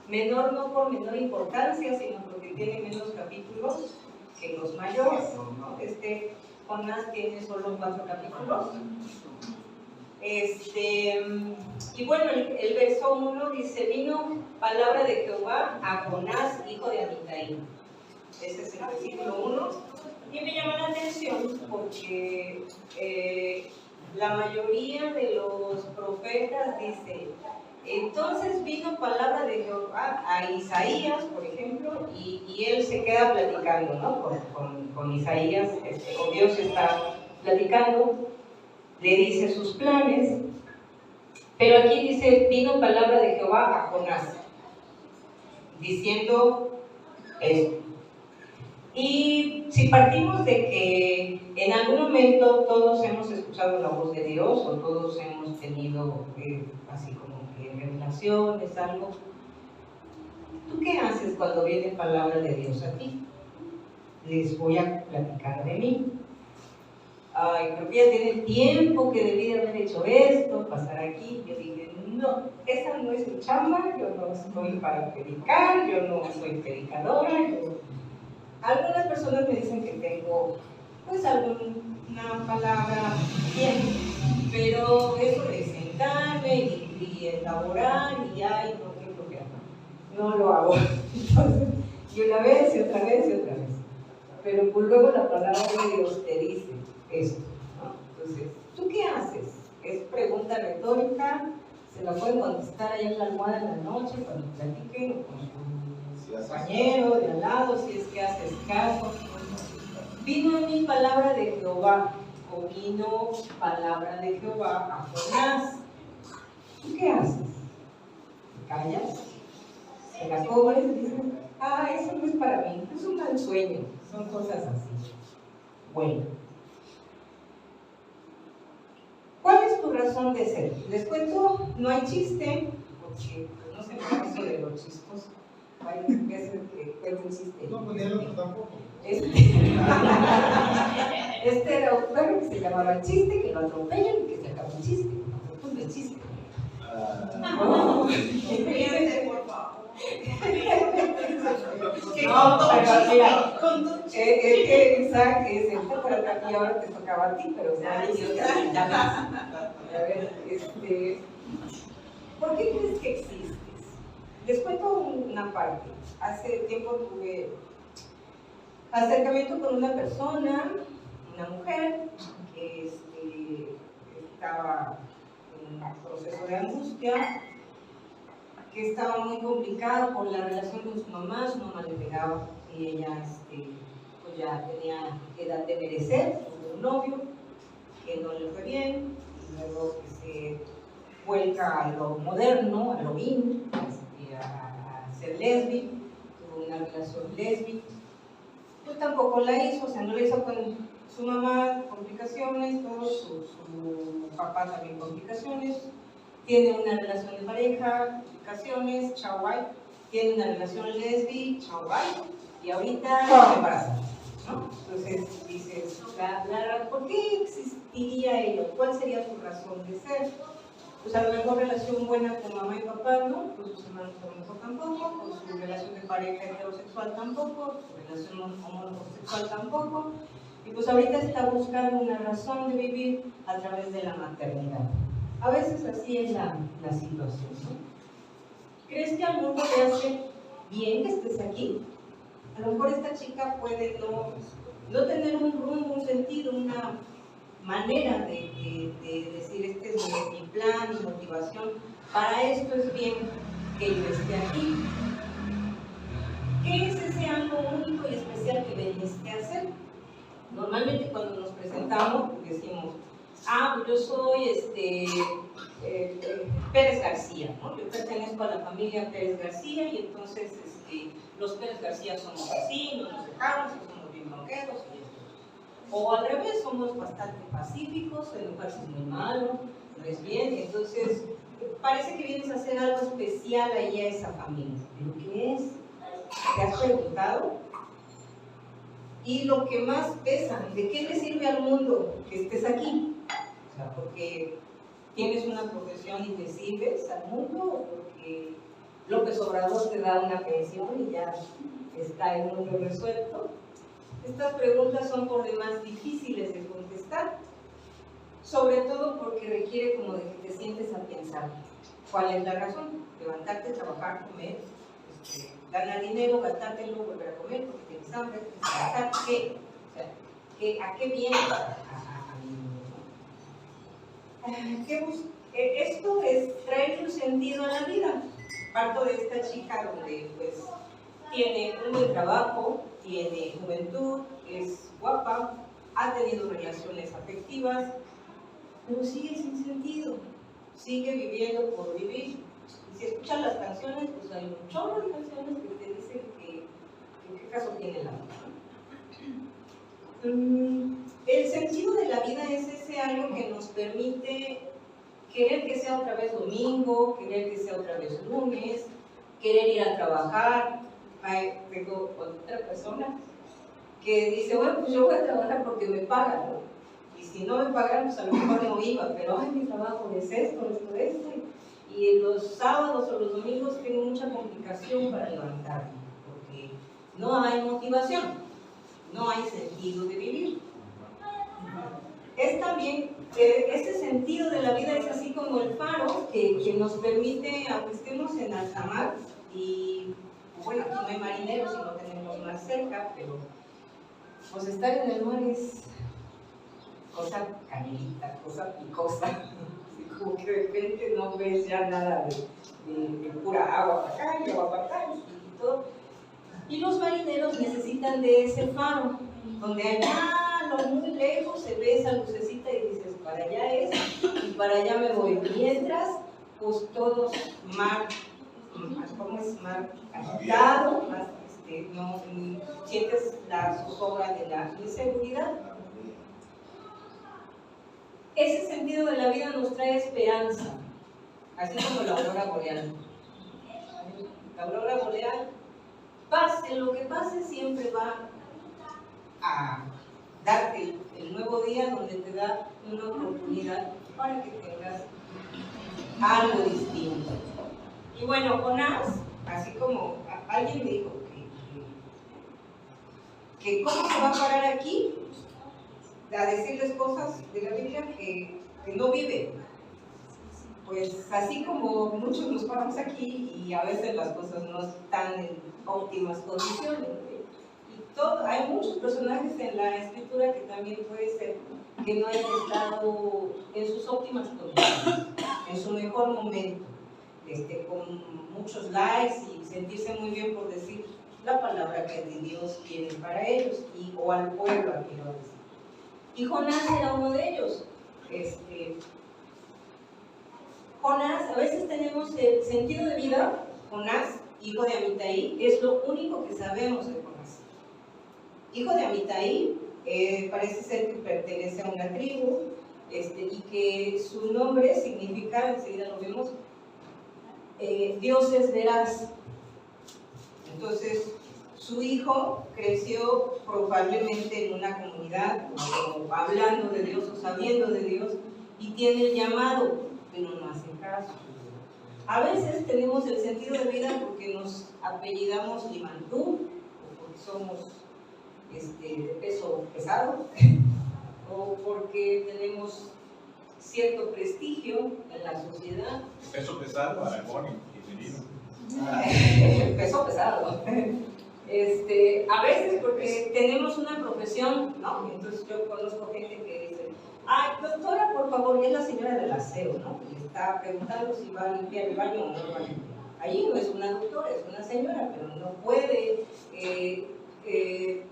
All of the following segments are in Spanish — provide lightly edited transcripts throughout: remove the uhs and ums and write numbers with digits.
menor no por menor importancia, sino porque tiene menos capítulos que los mayores, ¿no? Jonás tiene solo 4 capítulos. Y bueno, el verso 1 dice: vino palabra de Jehová a Jonás, hijo de Amitai. Ese es el versículo 1. Y me llama la atención porque la mayoría de los profetas dice: entonces vino palabra de Jehová a Isaías, por ejemplo, y él se queda platicando, ¿no? Con Isaías, o Dios está platicando, le dice sus planes, pero aquí dice: vino palabra de Jehová a Jonás, diciendo esto. Y si partimos de que en algún momento todos hemos escuchado la voz de Dios, o todos hemos tenido así como que revelaciones, algo, ¿tú qué haces cuando viene palabra de Dios a ti? Les voy a platicar de mí. Ay, creo que ya tiene tiempo que debí de haber hecho esto, pasar aquí. Yo dije: no, esa no es mi chamba, yo no estoy para predicar, yo no soy predicadora. Algunas personas me dicen que tengo pues alguna palabra bien, pero eso de sentarme y elaborar y ya, y no, yo creo que no lo hago. Entonces, y una vez y otra vez y otra vez. Pero pues luego la palabra de Dios te dice esto, ¿no? Entonces, ¿tú qué haces? Es pregunta retórica, se la pueden contestar ahí en la almohada en la noche cuando platiquen con su compañero de al lado, si es que haces caso. Vino a mí palabra de Jehová, o vino palabra de Jehová a Jonás. ¿Tú qué haces? ¿Te callas? ¿Te la cobres? Dices: eso no es para mí, es un mal sueño. Son cosas así. Bueno, ¿cuál es tu razón de ser? Les cuento, no hay chiste, porque no se me caso de los chistos. Hay que hacer que cuente un chiste. No, pues ni el otro tampoco. Era un perro que se llamaba el chiste, que lo atropellan y que se acaba el chiste. Pues el chiste. No, fíjense, por favor. No, pero mira, es que Isaac es el pero y ahora te tocaba a ti, pero a ver, ¿por qué crees que existes? Les cuento una parte. Hace tiempo tuve acercamiento con una persona, una mujer, que estaba en un proceso de angustia, que estaba muy complicada por la relación con su mamá le pegaba y ella pues ya tenía edad de merecer, tuvo un novio que no le fue bien, y luego que se vuelca a lo moderno, a lo in, a ser lesbi, tuvo una relación lesbi, pues tampoco la hizo, o sea, no la hizo con su mamá, complicaciones, todo, su papá también complicaciones. Tiene una relación de pareja, complicaciones, chao bye. Tiene una relación lesbi, chao bye. Y ahorita se embaraza, ¿no? Entonces dices, ¿por qué existiría ello? ¿Cuál sería tu razón de ser? Pues a lo mejor relación buena con mamá y papá, ¿no? Con sus hermanos a lo mejor tampoco, con su relación de pareja heterosexual tampoco, su relación homosexual tampoco. Y pues ahorita está buscando una razón de vivir a través de la maternidad. A veces así es la situación, ¿no? ¿Crees que al mundo le hace bien que estés aquí? A lo mejor esta chica puede no tener un rumbo, un sentido, una manera de decir: este es mi plan, mi motivación, para esto es bien que yo esté aquí. ¿Qué es ese algo único y especial que veniste a hacer? Normalmente cuando nos presentamos decimos: pues yo soy Pérez García, ¿no? Yo pertenezco a la familia Pérez García y entonces los Pérez García somos así, no nos dejamos, somos bien bronqueros y esto. O al revés, somos bastante pacíficos, enojarse es muy malo, no es bien, entonces parece que vienes a hacer algo especial ahí a esa familia. ¿Pero qué es? ¿Te has preguntado? Y lo que más pesa, ¿de qué le sirve al mundo que estés aquí? O sea, porque tienes una profesión y te sirves al mundo, o porque López Obrador te da una pensión y ya está el mundo resuelto. Estas preguntas son por demás difíciles de contestar, sobre todo porque requiere como de que te sientes a pensar cuál es la razón. Levantarte, trabajar, comer, ganar dinero, gastártelo, volver a comer porque tienes hambre, descansar, ¿qué? O sea, ¿a qué viene esto es traer un sentido a la vida. Parto de esta chica donde pues tiene un buen trabajo, tiene juventud, es guapa, ha tenido relaciones afectivas, pero sigue sin sentido, sigue viviendo por vivir. Y si escuchan las canciones, pues hay un chorro de canciones que te dicen que qué caso tiene la vida. El sentido de la vida es ese algo que nos permite querer que sea otra vez domingo, querer que sea otra vez lunes, querer ir a trabajar. Tengo otra persona que dice, bueno, pues yo voy a trabajar porque me pagan, ¿no? Y si no me pagan, pues a lo mejor no iba, pero ay, mi trabajo es esto. Y los sábados o los domingos tengo mucha complicación para levantarme, porque no hay motivación, no hay sentido de vivir. Es también, ese sentido de la vida es así como el faro que nos permite, aunque estemos en alta mar, y bueno, aquí no hay marineros y no tenemos mar cerca, pero pues estar en el mar es cosa canelita, cosa picosa, así como que de repente no ves ya nada de pura agua para acá y agua para acá y todo. Y los marineros necesitan de ese faro, donde allá a lo muy lejos se ve esa lucecita y dices, para allá es, y para allá me voy. Mientras, pues todos mar, ¿cómo es? Mar agitado, más, no sientes la zozobra de la inseguridad. Ese sentido de la vida nos trae esperanza, así como la aurora boreal. La aurora boreal, pase lo que pase, siempre va a darte el nuevo día donde te da una oportunidad para que tengas algo distinto. Y bueno, Jonás, así como alguien me dijo que cómo se va a parar aquí a decirles cosas de la Biblia que no vive. Pues así como muchos nos paramos aquí y a veces las cosas no están en óptimas condiciones. Hay muchos personajes en la escritura que también puede ser que no hayan estado en sus óptimas condiciones, en su mejor momento, con muchos likes y sentirse muy bien por decir la palabra que Dios tiene para ellos o al pueblo al que lo dice. Y Jonás era uno de ellos. Jonás, a veces tenemos el sentido de vida. Jonás, hijo de Amitai, es lo único que sabemos de Jonás. Hijo de Amitai, parece ser que pertenece a una tribu, y que su nombre significa, enseguida lo vemos, Dios es veraz. Entonces, su hijo creció probablemente en una comunidad, o hablando de Dios o sabiendo de Dios, y tiene el llamado, pero no hace caso. A veces tenemos el sentido de vida porque nos apellidamos Limantú, o porque somos de peso pesado, o porque tenemos cierto prestigio en la sociedad. Peso pesado, Aragón y Merino. Peso pesado. A veces porque tenemos una profesión, ¿no? Entonces yo conozco gente que dice, ay, doctora, por favor, y es la señora del aseo, ¿no? Y está preguntando si va a limpiar el baño o no lo va a limpiar. Allí no es una doctora, es una señora, pero no puede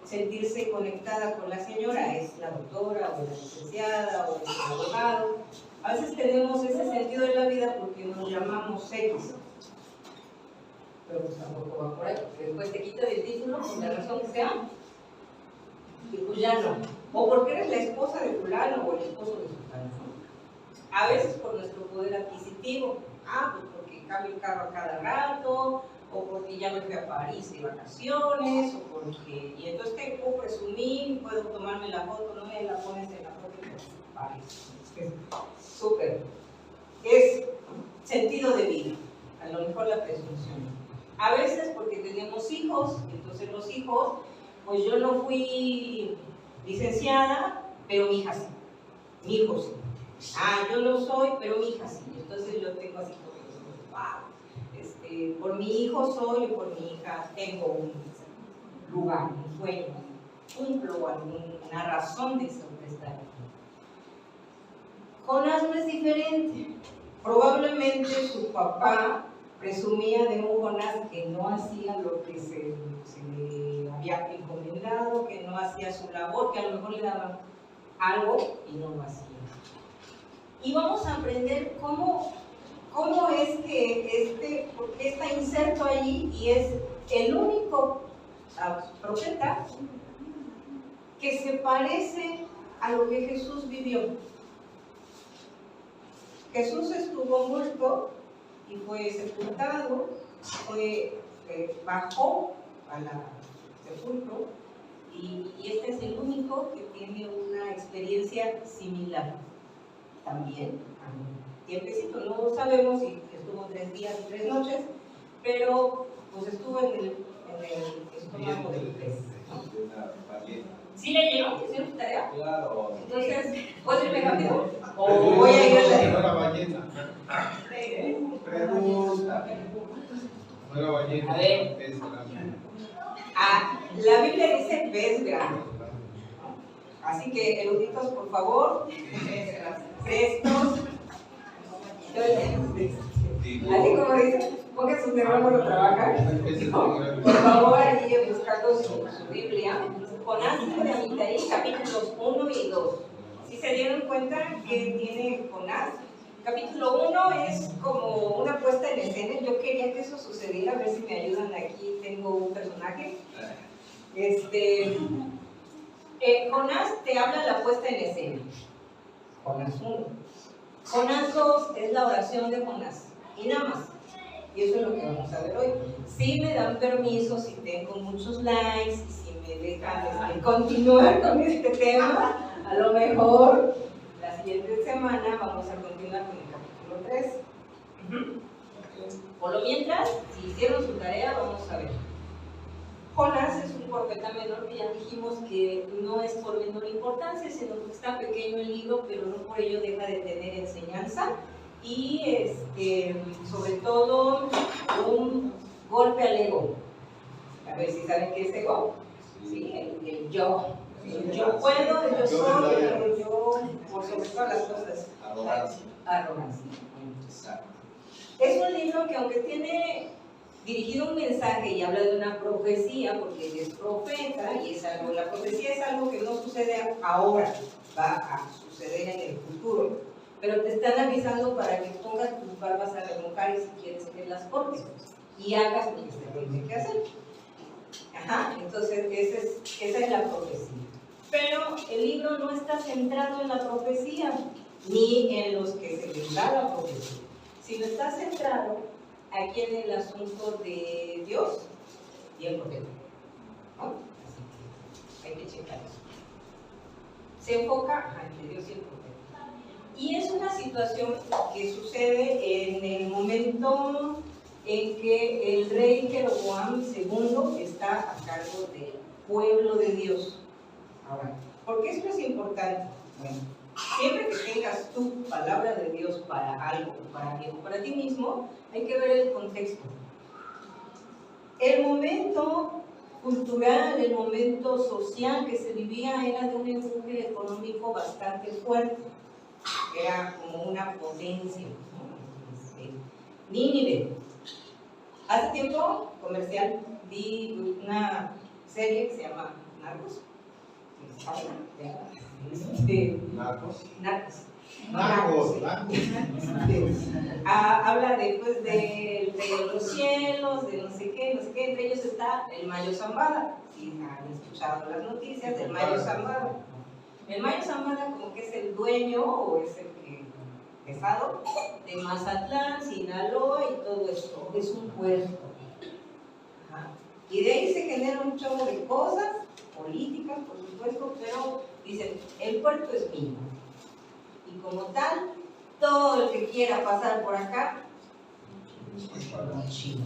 sentirse conectada con la señora, es la doctora o la licenciada o el abogado. A veces tenemos ese sentido de la vida porque nos llamamos X. Pero pues tampoco va por ahí, porque después te quitan el título por la razón que sea, y pues ya no. O porque eres la esposa de fulano o el esposo de fulano, ¿no? A veces por nuestro poder adquisitivo, pues porque cambio el carro a cada rato, o porque ya me fui a París de vacaciones, o porque, y entonces te puedo presumir, puedo tomarme la foto, no me la pones en la foto de París. Es súper. Es sentido de vida. a lo mejor la presunción. A veces porque tenemos hijos, entonces los hijos, pues yo no fui licenciada, pero mi hija sí, mi hijo sí. Ah, yo no soy, pero mi hija sí. Entonces yo tengo así como, wow, por mi hijo soy o por mi hija tengo un lugar, un sueño, cumplo alguna razón de estar aquí. Jonás no es diferente. Probablemente su papá presumía de un Jonás que no hacía lo que se le había encomendado, que no hacía su labor, que a lo mejor le daban algo y no lo hacía. Y vamos a aprender cómo es que porque está inserto allí y es el único profeta que se parece a lo que Jesús vivió. Jesús estuvo muerto y fue sepultado, bajó al sepulcro y este es el único que tiene una experiencia similar. También, tiempecito, no sabemos si estuvo 3 días y 3 noches, pero pues estuvo en el estómago del pez, ¿no? ¿Sí leyeron? ¿Hicieron su tarea? Claro. Entonces, ¿puedo irme rápido? ¿O voy a ir a la ballena. Pregunta. No era ballena. A ver. La Biblia dice pez grande. Así que, eruditos, por favor, prestos. Así como dice, pongan sus neuronas a trabajar. Por favor, allí buscando su Biblia. Jonás de Amitai, capítulos 1 y 2. Si se dieron cuenta que tiene Jonás, capítulo 1 es como una puesta en escena. Yo quería que eso sucediera, a ver si me ayudan aquí. Tengo un personaje. Jonás te habla de la puesta en escena. Jonás 1. Jonás 2 es la oración de Jonás. Y nada más. Y eso es lo que vamos a ver hoy. Si me dan permiso, si tengo muchos likes, y si me dejan continuar con este tema, a lo mejor la siguiente semana vamos a continuar con el capítulo 3. Por lo mientras, si hicieron su tarea, vamos a ver. Jonás es un profeta menor que ya dijimos que no es por menor importancia, sino que está pequeño el libro, pero no por ello deja de tener enseñanza y sobre todo un golpe al ego. A ver si saben qué es ego. ¿Sí? El yo. El yo puedo, el yo soy, el yo por sobre todas las cosas. Arrogancia. Es un libro que aunque tiene dirigido un mensaje y habla de una profecía, porque él es profeta y es algo, la profecía es algo que no sucede ahora, va a suceder en el futuro, pero te están avisando para que pongas tus barbas a remojar y si quieres que las cortes y hagas lo que se tiene que hacer. Ajá, entonces esa es la profecía. Pero el libro no está centrado en la profecía ni en los que se les da la profecía, sino está centrado aquí en el asunto de Dios y el profeta, ¿no? Así que hay que checar eso. Se enfoca entre Dios y el profeta. Y es una situación que sucede en el momento en que el rey Jeroboam II está a cargo del pueblo de Dios. Ahora, ¿por qué esto es importante? Bueno, siempre que tengas tu palabra de Dios para algo, para ti mismo, hay que ver el contexto. El momento cultural, el momento social que se vivía era de un empuje económico bastante fuerte. Era como una potencia, ¿no? Nínive. Hace tiempo, comercial, vi una serie que se llama Narcos. Habla después de los cielos, de no sé qué, entre ellos está el Mayo Zambada. Si han escuchado las noticias del Mayo Zambada. El Mayo Zambada como que es el dueño o es el que pesado de Mazatlán, Sinaloa y todo esto. Es un puerto. Ajá. Y de ahí se genera un chorro de cosas políticas, por supuesto, pero dicen, el puerto es mío. Y como tal, todo el que quiera pasar por acá, chino.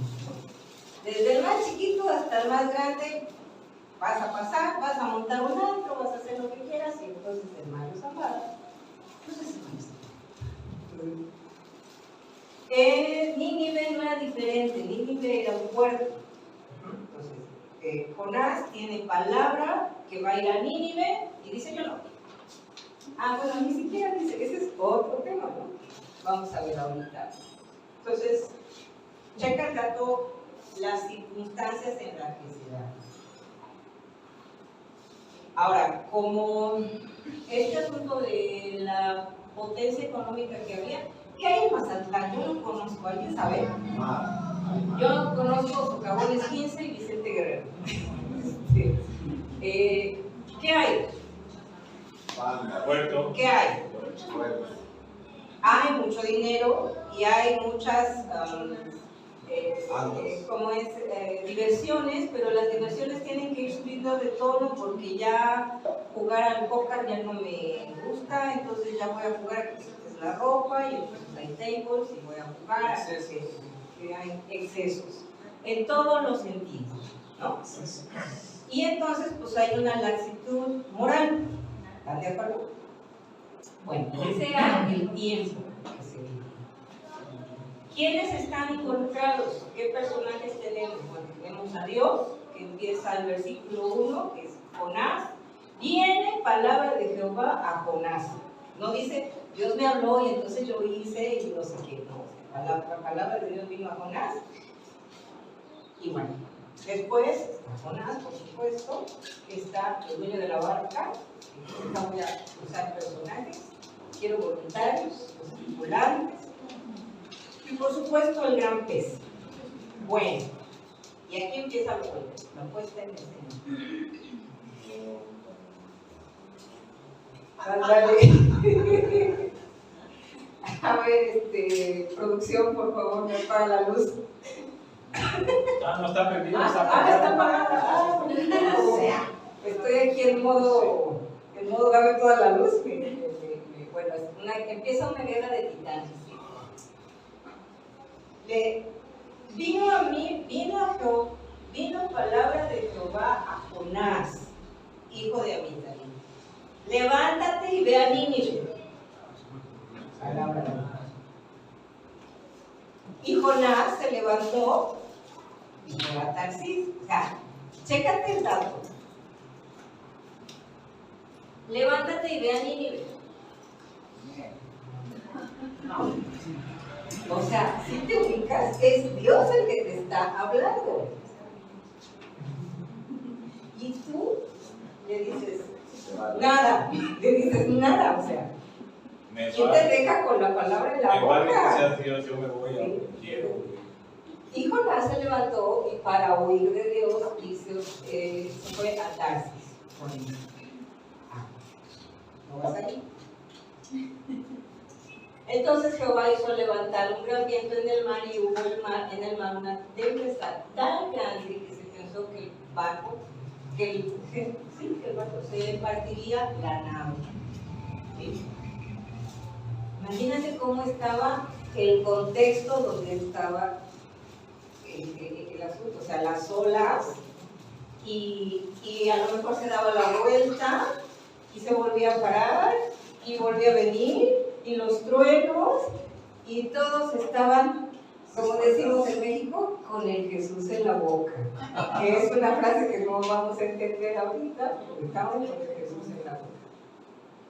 Desde el más chiquito hasta el más grande, vas a pasar, vas a montar un antro, vas a hacer lo que quieras, y entonces el malo es amado. Entonces, Nínive no era diferente, Nínive era un puerto. Entonces, Jonás tiene palabra que va a ir a Nínive y dice yo no. Bueno, ni siquiera dice, ese es otro tema, ¿no? Vamos a ver ahorita. Entonces, checa el dato, las circunstancias en las que se da. Ahora, como este asunto de la potencia económica que había, ¿qué hay en Mazatlán? Yo no conozco, ¿alguien sabe? Yo conozco Socavones 15 y Vicente Guerrero. ¿Qué hay? ¿Qué hay? Hay mucho dinero y hay muchas diversiones, pero las diversiones tienen que ir subiendo de tono porque ya jugar al póker ya no me gusta, entonces ya voy a jugar a que quites la ropa y entonces hay tables y voy a jugar a que hay excesos en todos los sentidos, ¿no? Y entonces pues hay una laxitud moral. ¿Están de acuerdo? Bueno, ese era el tiempo que se vive. ¿Quiénes están involucrados? ¿Qué personajes tenemos? Bueno, tenemos a Dios, que empieza el versículo 1, que es Jonás. Viene palabra de Jehová a Jonás. No dice, Dios me habló y entonces yo hice y no sé qué. No, la palabra de Dios vino a Jonás. Y bueno, después, Jonás, por supuesto, está el dueño de la barca. Entonces voy a usar personajes, quiero voluntarios, los tripulantes y por supuesto el gran pez. Bueno, y aquí empieza la puesta en escena. Ándale. A ver, producción, por favor, me apaga la luz. No está prendido, está está apagada. O sea, estoy aquí en modo dame toda la luz. Bueno, empieza una guerra de titanes. Vino palabra de Jehová a Jonás, hijo de Amitai. Levántate y ve a Nínive. Palabra de Dios. Y Jonás se levantó y fue a Tarsis. O sea, chécate el dato. Levántate y ve a Nínive. No. O sea, si te ubicas, es Dios el que te está hablando. Y tú le dices nada, o sea. ¿Quién te deja con la palabra en la boca? Vale que sea Dios, yo me voy a donde quiero. Y Jonás se levantó y para oír de Dios se fue a Tarsis. ¿No vas allí? Entonces Jehová hizo levantar un gran viento en el mar y hubo en el mar una tempestad tan grande que se pensó que el barco se partiría la nave. ¿Sí? Imagínate cómo estaba el contexto donde estaba el asunto, o sea, las olas y a lo mejor se daba la vuelta y se volvía a parar y volvía a venir y los truenos y todos estaban, como decimos en México, con el Jesús en la boca, que es una frase que no vamos a entender ahorita, porque estamos con el Jesús en la boca.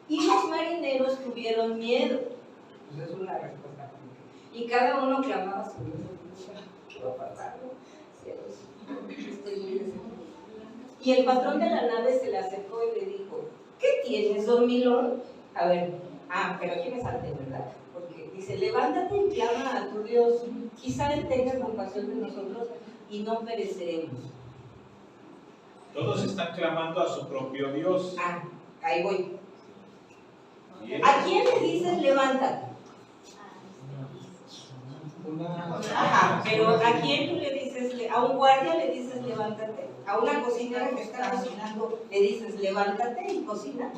Y los marineros tuvieron miedo, pues es una respuesta. Y cada uno clamaba su Dios, ¿qué va a pasar? Cielos, estoy muy desesperado. Y el patrón de la nave se le acercó y le dijo, ¿qué tienes, dormilón? A ver, pero aquí me salté, ¿verdad? Porque dice, levántate y clama a tu Dios, quizá Él tenga compasión de nosotros y no pereceremos. Todos están clamando a su propio Dios. Ahí voy. ¿A quién le dices levántate? Pero ¿a quién tú le dices? ¿A un guardia le dices levántate? ¿A una cocinera que está cocinando le dices levántate y cocina?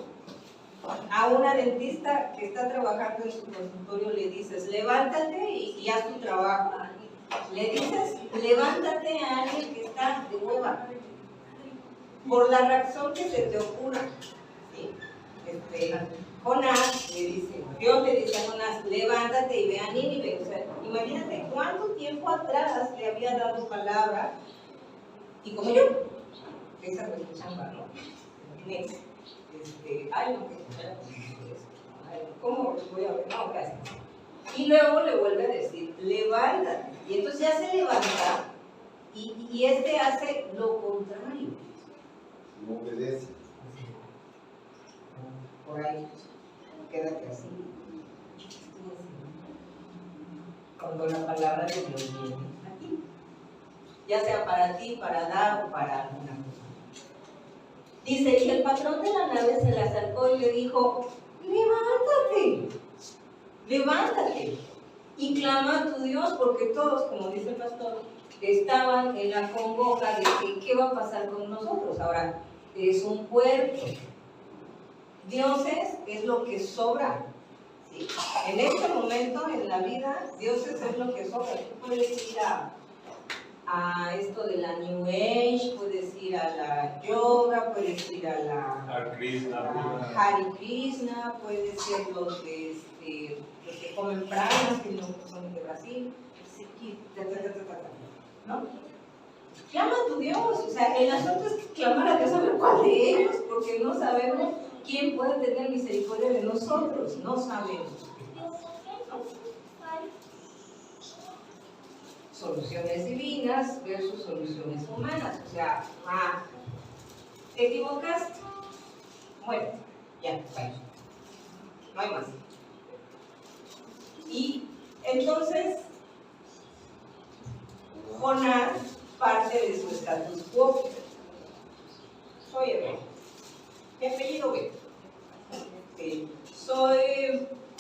A una dentista que está trabajando en su consultorio le dices levántate y haz tu trabajo. Le dices, levántate a alguien que está de hueva, por la razón que se te ocurra. ¿Sí? Jonás le dice, Dios le dice a Jonás, levántate y ve a Nínive. O sea, imagínate cuánto tiempo atrás le había dado palabra, y como yo, esa es mi chamba, ¿no? Next. Ay, no, ¿cómo voy a ver? No, gracias. Y luego le vuelve a decir, levántate. Y entonces ya se levanta y hace lo contrario. No obedece. Por ahí, quédate así. Cuando la palabra de Dios viene a ti, ya sea para ti, para dar o para alguna cosa. Dice, y el patrón de la nave se le acercó y le dijo, levántate, levántate y clama a tu Dios, porque todos, como dice el pastor, estaban en la congoja de que qué va a pasar con nosotros. Ahora, es un puerto. Dioses es lo que sobra. ¿Sí? En este momento en la vida, dioses es lo que sobra. Tú puedes ir a esto de la New Age, puedes ir a la yoga, puedes ir a la Hare Krishna, puedes ser los que comen pranas, que no son de Brasil, ¿no? Clama a tu Dios, o sea, el asunto es clamar a Dios a ver cuál de ellos, porque no sabemos quién puede tener misericordia de nosotros, no sabemos. Soluciones divinas versus soluciones humanas, o sea, ¿te equivocaste? Bueno, ya, bueno, no hay más. Y entonces, Jonás parte de su status quo. Soy hebreo. Mi apellido B.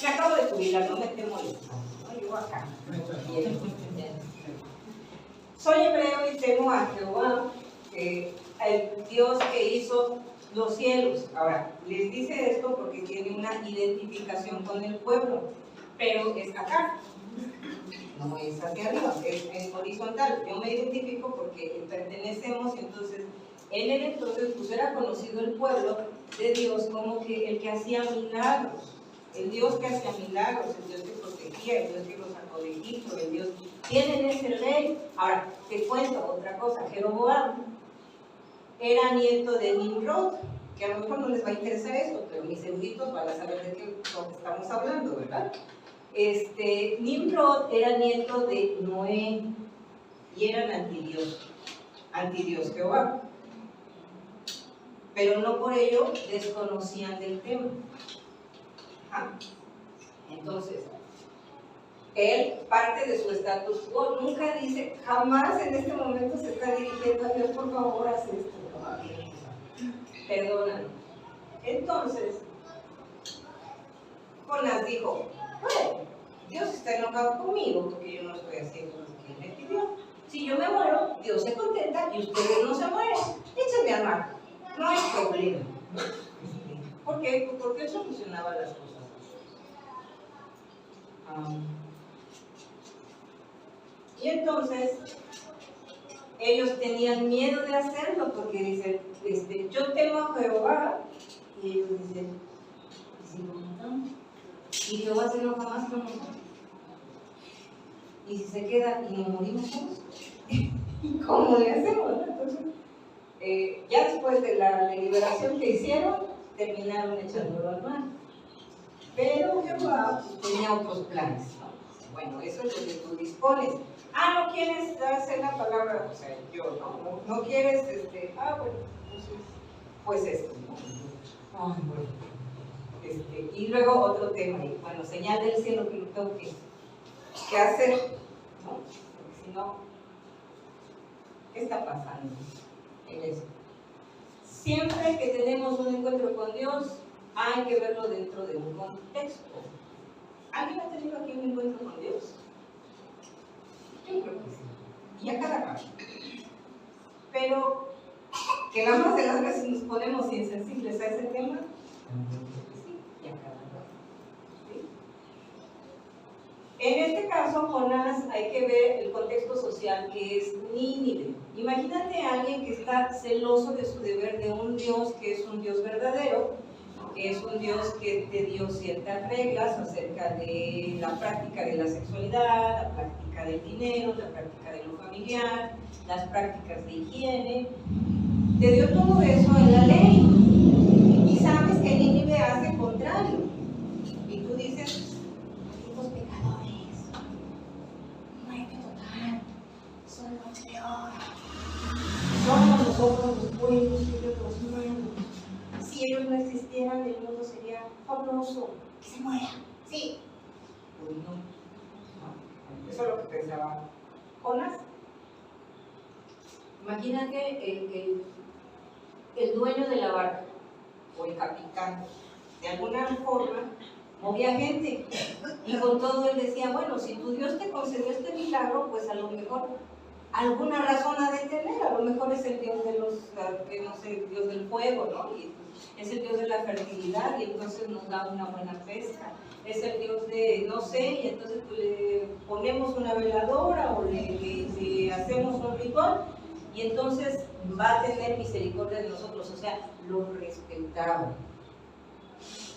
Me acabo de jubilar, no me temo no llego acá. Soy hebreo y temo a Jehová, el Dios que hizo los cielos. Ahora, les dice esto porque tiene una identificación con el pueblo, pero es acá, no es hacia arriba, es horizontal. Yo me identifico porque pertenecemos, entonces, en él entonces pues era conocido el pueblo de Dios como que el que hacía milagros, el Dios que hacía milagros, el Dios que protegía, el Dios que los sacó de Egipto, el Dios. Tienen ese rey. Ahora, te cuento otra cosa. Jeroboam era nieto de Nimrod, que a lo mejor no les va a interesar esto, pero mis eruditos van a saber de qué estamos hablando, ¿verdad? Nimrod era nieto de Noé y eran antidios Jehová. Pero no por ello desconocían del tema. Entonces, él, parte de su estatus quo, nunca dice, jamás en este momento se está dirigiendo a Dios, por favor, haz esto. Perdóname. Entonces, Jonás dijo, bueno, Dios está enojado conmigo porque yo no estoy haciendo lo que él me pidió. Si yo me muero, Dios se contenta y ustedes no se mueren. Échenme al mar. No hay problema. ¿Por qué? Porque él solucionaba las cosas. Y entonces ellos tenían miedo de hacerlo porque dicen, yo temo a Jehová, y ellos dicen, si lo matamos, y Jehová se enoja más con nosotros, y si se queda y nos morimos todos, ¿cómo le hacemos? Entonces, ya después de la deliberación que hicieron, terminaron echándolo al mar. Pero Jehová tenía otros planes, ¿no? Bueno, eso es lo que tú dispones. No quieres darse la palabra, o sea, yo no quieres, bueno, pues esto, ¿no? Bueno. Y luego otro tema, y bueno, señal del cielo que lo tengo que hacer, ¿no? Porque si no, ¿qué está pasando en eso? Siempre que tenemos un encuentro con Dios, hay que verlo dentro de un contexto. ¿Alguien ha tenido aquí un encuentro con Dios? Yo creo que sí. Y a cada rato. Pero que la más de las veces nos ponemos insensibles a ese tema. Sí, y a cada rato. ¿Sí? En este caso, Jonás, hay que ver el contexto social que es Nínive. Imagínate a alguien que está celoso de su deber de un Dios que es un Dios verdadero, que es un Dios que te dio ciertas reglas acerca de la práctica de la sexualidad, la práctica del dinero, la práctica de lo familiar, las prácticas de higiene. Te dio todo eso en la ley. Y sabes que Nínive hace contrario. Y tú dices, los pecadores, muerte total, son lo peor. Somos nosotros los buenos y ellos los malos. Si ellos no existieran, el mundo sería fabuloso. Que se muera. Sí. Pues no. No. Eso es lo que pensaba Jonás. Imagínate el dueño de la barca o el capitán. De alguna forma movía gente. Y con todo él decía, bueno, si tu Dios te concedió este milagro, pues a lo mejor alguna razón ha de tener. A lo mejor es el Dios de los, no sé, el Dios del fuego, ¿no? Y es el Dios de la fertilidad y entonces nos da una buena pesca. Es el Dios de, no sé, y entonces pues, le ponemos una veladora o le hacemos un ritual y entonces va a tener misericordia de nosotros. O sea, lo respetaba.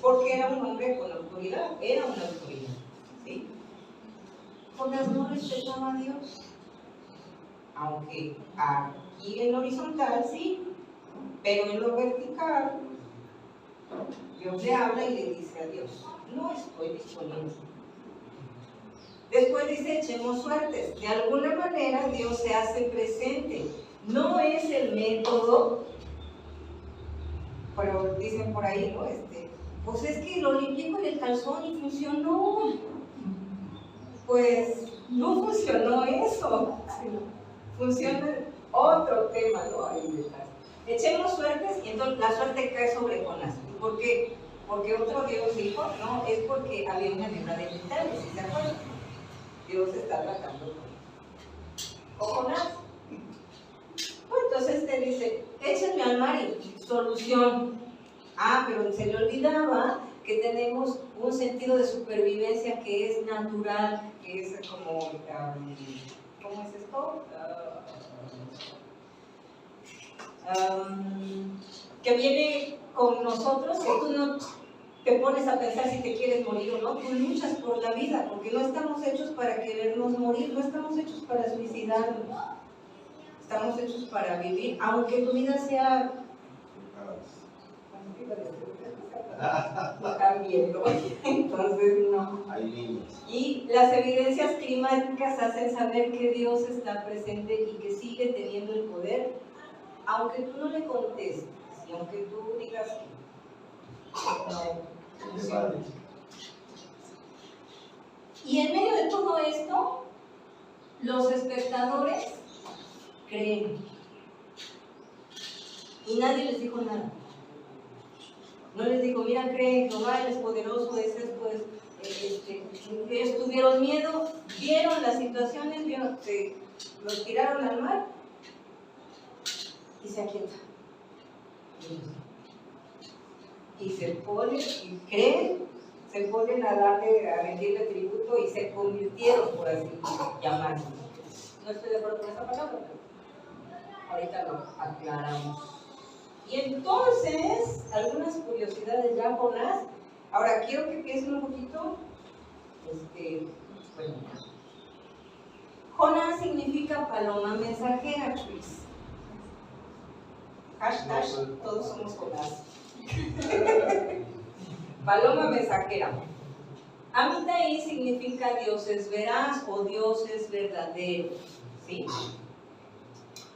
Porque era un hombre con autoridad, era una autoridad, ¿sí? Jonás no respetaba a Dios. Aunque aquí en lo horizontal sí, pero en lo vertical, Dios le habla y le dice a Dios, no estoy disponible. Después dice, echemos suertes. De alguna manera Dios se hace presente. No es el método, pero dicen por ahí, ¿no? Pues es que lo limpié con el calzón y funcionó. Pues no funcionó eso. Funciona otro tema, ¿no? Ahí detrás. Echemos suertes y entonces la suerte cae sobre Jonás. ¿Por qué? Porque otro Dios dijo, no, es porque había una guerra de militares, ¿sí se acuerdan? Dios está tratando con Jonás. Pues entonces te dice, échenme al mar y solución. Pero se le olvidaba que tenemos un sentido de supervivencia que es natural, que es como, ¿cómo es esto? Que viene con nosotros, que tú no te pones a pensar si te quieres morir o no, tú luchas por la vida, porque no estamos hechos para querernos morir, no estamos hechos para suicidarnos, estamos hechos para vivir, aunque tu vida sea... Están viendo, entonces no. Hay niños. Y las evidencias climáticas hacen saber que Dios está presente y que sigue teniendo el poder, aunque tú no le contestes y aunque tú digas que no funciona. Y en medio de todo esto, los espectadores creen y nadie les dijo nada. No les dijo, mira, creen, Jehová es poderoso, es esto, ellos tuvieron miedo, vieron las situaciones, los tiraron al mar y se aquietan. Y se ponen, y creen, se ponen a rendirle tributo y se convirtieron, por así llamarlo. No estoy de acuerdo con esa palabra, pero ahorita lo aclaramos. Y entonces, algunas curiosidades ya, Jonás. Ahora, quiero que piensen un poquito. Bueno. Jonás significa paloma mensajera, Chris. Hashtag, todos somos Jonás. Paloma mensajera. Amitai significa Dios es veraz o Dios es verdadero. ¿Sí?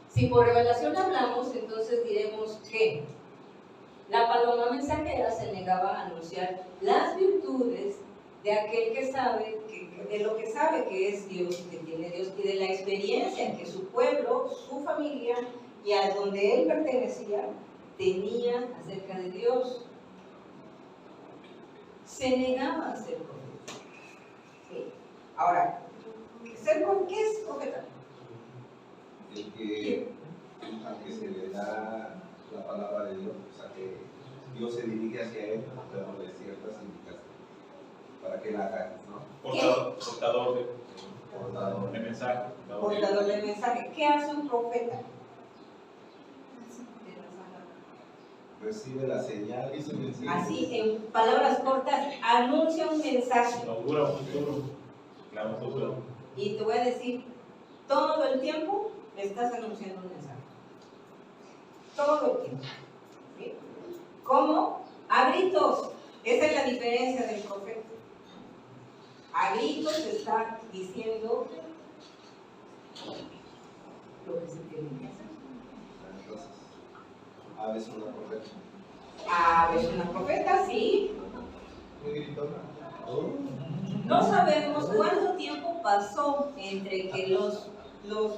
Si por revelación hablamos, entonces diremos que la paloma mensajera se negaba a anunciar las virtudes de aquel que sabe, de lo que sabe que es Dios y que tiene Dios, y de la experiencia que su pueblo, su familia y a donde él pertenecía tenían acerca de Dios. Se negaba a ser profeta. ¿Sí? Ahora, ¿qué es profeta? El que, aunque se le da la palabra de Dios, o sea que Dios se dirige hacia él, pero de ciertas indicaciones. para que la haga, ¿no? Portador de mensaje. Portador del mensaje. ¿Qué hace un profeta? Recibe la señal y se mensaje. Así, en palabras cortas, anuncia un mensaje. Inaugura un futuro. Claro, un futuro. Y te voy a decir, todo el tiempo le estás anunciando un mensaje. Todo el tiempo. ¿Sí? ¿Cómo? A gritos. Esa es la diferencia del profeta. A gritos está diciendo lo que se tiene que hacer. Entonces, Ave es una profeta. Ave es una profeta, sí. Muy gritona. No sabemos cuánto tiempo pasó entre que los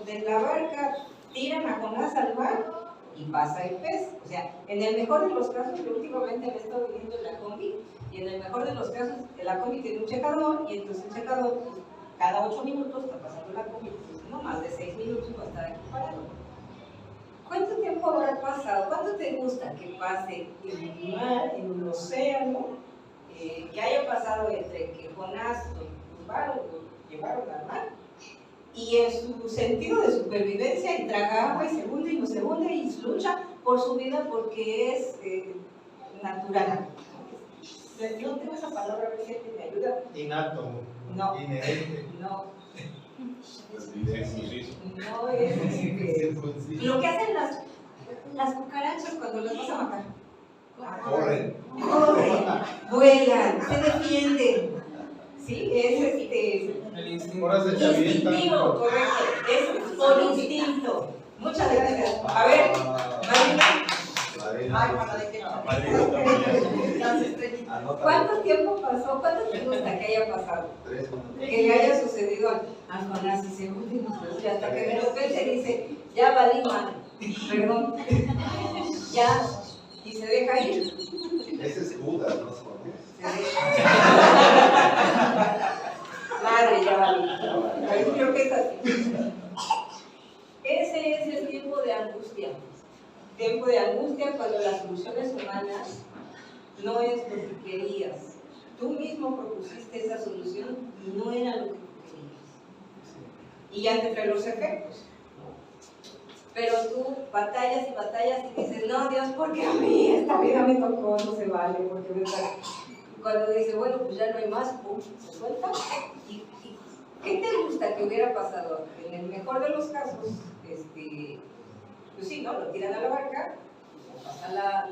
de la barca tiran a Jonás al mar y pasa el pez. O sea, en el mejor de los casos, yo últimamente me he estado viviendo en la combi, y en el mejor de los casos, la combi tiene un checador, y entonces el checador, pues, cada 8 minutos está pasando la combi, pues, no más de 6 minutos va a estar aquí parado. ¿Cuánto tiempo habrá pasado? ¿Cuánto te gusta que pase en el mar, en el océano, que haya pasado entre que Jonás lo llevaron al mar, y en su sentido de supervivencia, y traga agua, y se hunde, y no se hunde, y lucha por su vida porque es natural? No tengo esa palabra, a ver si alguien me ayuda. Innato. No. Inherente. No, Sí. no es lo que hacen las cucarachas cuando las vas a matar. Corren. Corren, vuelan, se defienden. Sí, es Horas de chavienta. instintivo, correcto. Es por instinto. Muchas gracias. A ver, Marina. Anota. ¿Cuánto tiempo pasó? ¿Cuánto te gusta que haya pasado? 3 minutos. Que le haya sucedido a Jonás y se hunde, y hasta que de repente dice, ya valí madre, perdón, ya, y se deja ir. Ese es Judas, no somos. Madre, ya valí. Creo que es así. Ese es el tiempo de angustia. Tiempo de angustia cuando las soluciones humanas no es lo que querías. Tú mismo propusiste esa solución y no era lo que tú querías. Y ya te trae los efectos. Pero tú batallas y batallas y dices, no, Dios, porque a mí esta vida me tocó, no se vale, porque me está... Cuando dice, bueno, pues ya no hay más, pum, se suelta. ¿Y qué te gusta que hubiera pasado? En el mejor de los casos, pues sí, ¿no? Lo tiran a la barca, pasa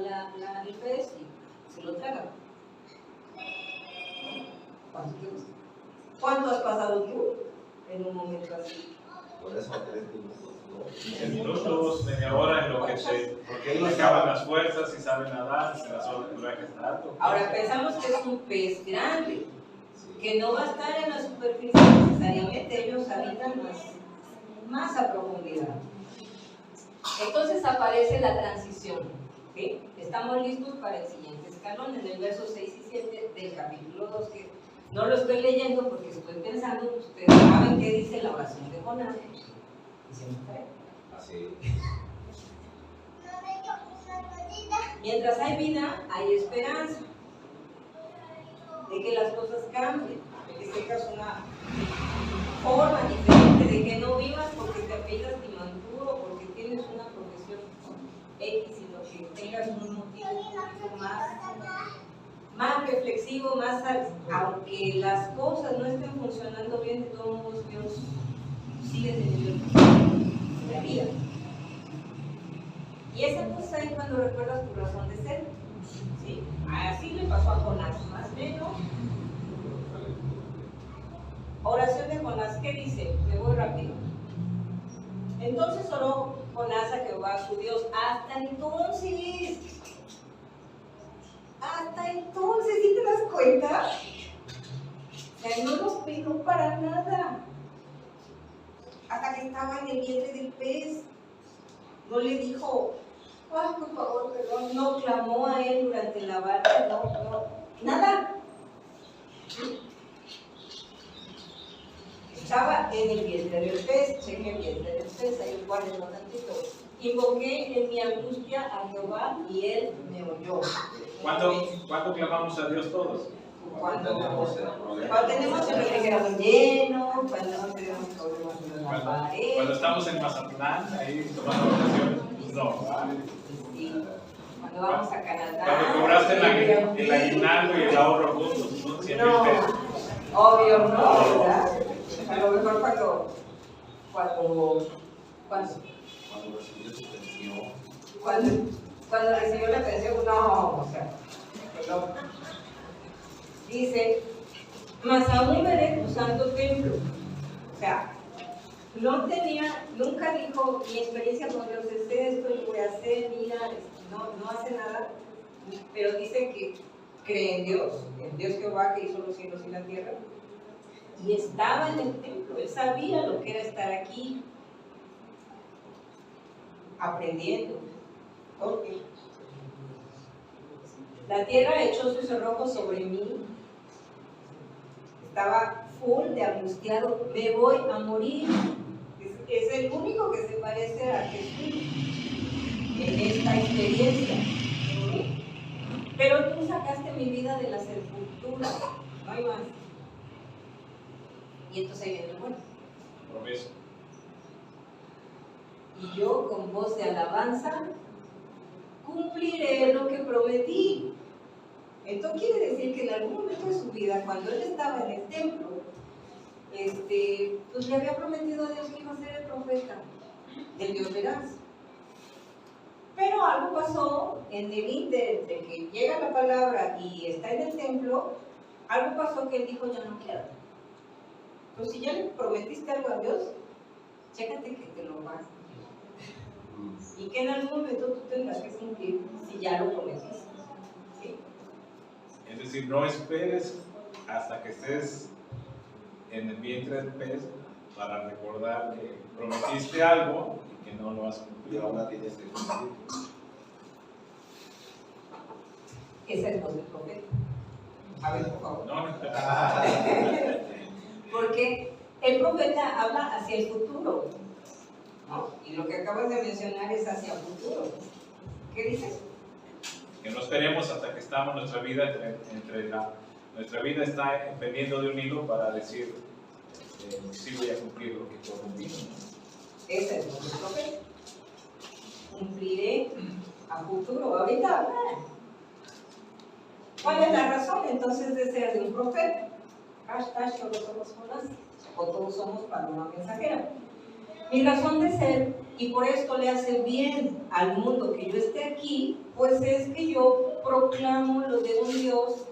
el pez y se lo tragan. ¿Cuánto te gusta? ¿Cuánto has pasado tú en un momento así? Por eso 3 minutos. 15 minutos, media hora en lo que porque le acaban las fuerzas y saben nadar, se las horas que está alto. Ahora pensamos que es un pez grande, que no va a estar en la superficie necesariamente, ellos habitan más a profundidad. Entonces aparece la transición. ¿Sí? Estamos listos para el siguiente escalón, en el verso 6 y 7 del capítulo 2, que no lo estoy leyendo porque estoy pensando que ustedes saben qué dice la oración de Jonás. Así. Mientras hay vida, hay esperanza de que las cosas cambien, de que tengas una forma diferente, de que no vivas porque te apellidas Timanturo, porque tienes una profesión X, sino que tengas un motivo más reflexivo, aunque las cosas no estén funcionando bien, de todos modos Dios sigue teniendo la vida. Y esa cosa es cuando recuerdas tu razón de ser. ¿Sí? Así le pasó a Jonás, más o menos. Oración de Jonás, ¿qué dice? Me voy rápido. Entonces oró Jonás a Jehová su Dios. Hasta entonces, ¿sí te das cuenta? O sea, no los peló para nada. Hasta que estaba en el vientre del pez. No le dijo, ay, por favor, perdón, no clamó a él durante la barca, no, nada. Estaba en el vientre del pez, cheque el vientre del pez, ahí guárdenlo tantito. Invoqué en mi angustia a Jehová y él me oyó. ¿Cuánto clamamos a Dios todos? Cuando tenemos el problema. Cuando tenemos el refrigerador lleno, cuando no tenemos problemas en la pared. Cuando estamos en Mazatlán, ahí tomando vacaciones, pues no, ¿vale? Sí. Cuando vamos a Canadá. Cuando cobraste el aguinaldo y el ahorro juntos, son 100,000 No, pesos. obvio no, ¿verdad? A lo mejor cuando Recibió su pensión. cuando recibió la pensión, no, o sea, no. Dice, mas aún veré tu santo templo. O sea, nunca dijo, mi experiencia con Dios es esto, yo voy a hacer, mira, no hace nada, pero dice que cree en Dios Jehová que hizo los cielos y la tierra, y estaba en el templo, él sabía lo que era estar aquí, aprendiendo. Ok. La tierra echó sus cerrojos sobre mí, estaba full de angustiado, me voy a morir. Es el único que se parece a Jesús en esta experiencia. ¿Sí? Pero tú sacaste mi vida de la sepultura, no hay más. Y entonces ahí viene el bueno. Promesa. Y yo con voz de alabanza cumpliré lo que prometí. Esto quiere decir que en algún momento de su vida, cuando él estaba en el templo, pues le había prometido a Dios que iba a ser el profeta del Dios veraz. Pero algo pasó en el ínter entre que llega la palabra y está en el templo, algo pasó que él dijo, ya no quiero. Pues si ya le prometiste algo a Dios, chécate que te lo vas. Y que en algún momento tú tendrás que cumplir si ya lo prometiste. ¿Sí? Es decir, no esperes hasta que estés en el vientre del pez para recordar que prometiste algo y que no lo has Y cumplido. ahora tienes que cumplir. Esa es voz del profeta. A ver, por favor. No, no. Porque el profeta habla hacia el futuro, ¿no? Y lo que acabas de mencionar es hacia el futuro. ¿Qué dices? Que no esperemos hasta que estamos nuestra vida nuestra vida está pendiendo de un hilo para decir sí voy a cumplir lo que prometí. Esa es voz del profeta. Cumpliré a futuro. Ahorita, ¿cuál es la razón entonces de ser de un profeta? Hashtag todos somos Jonás, o todos somos paloma mensajera. Mi razón de ser, y por esto le hace bien al mundo que yo esté aquí, pues es que yo proclamo lo de un Dios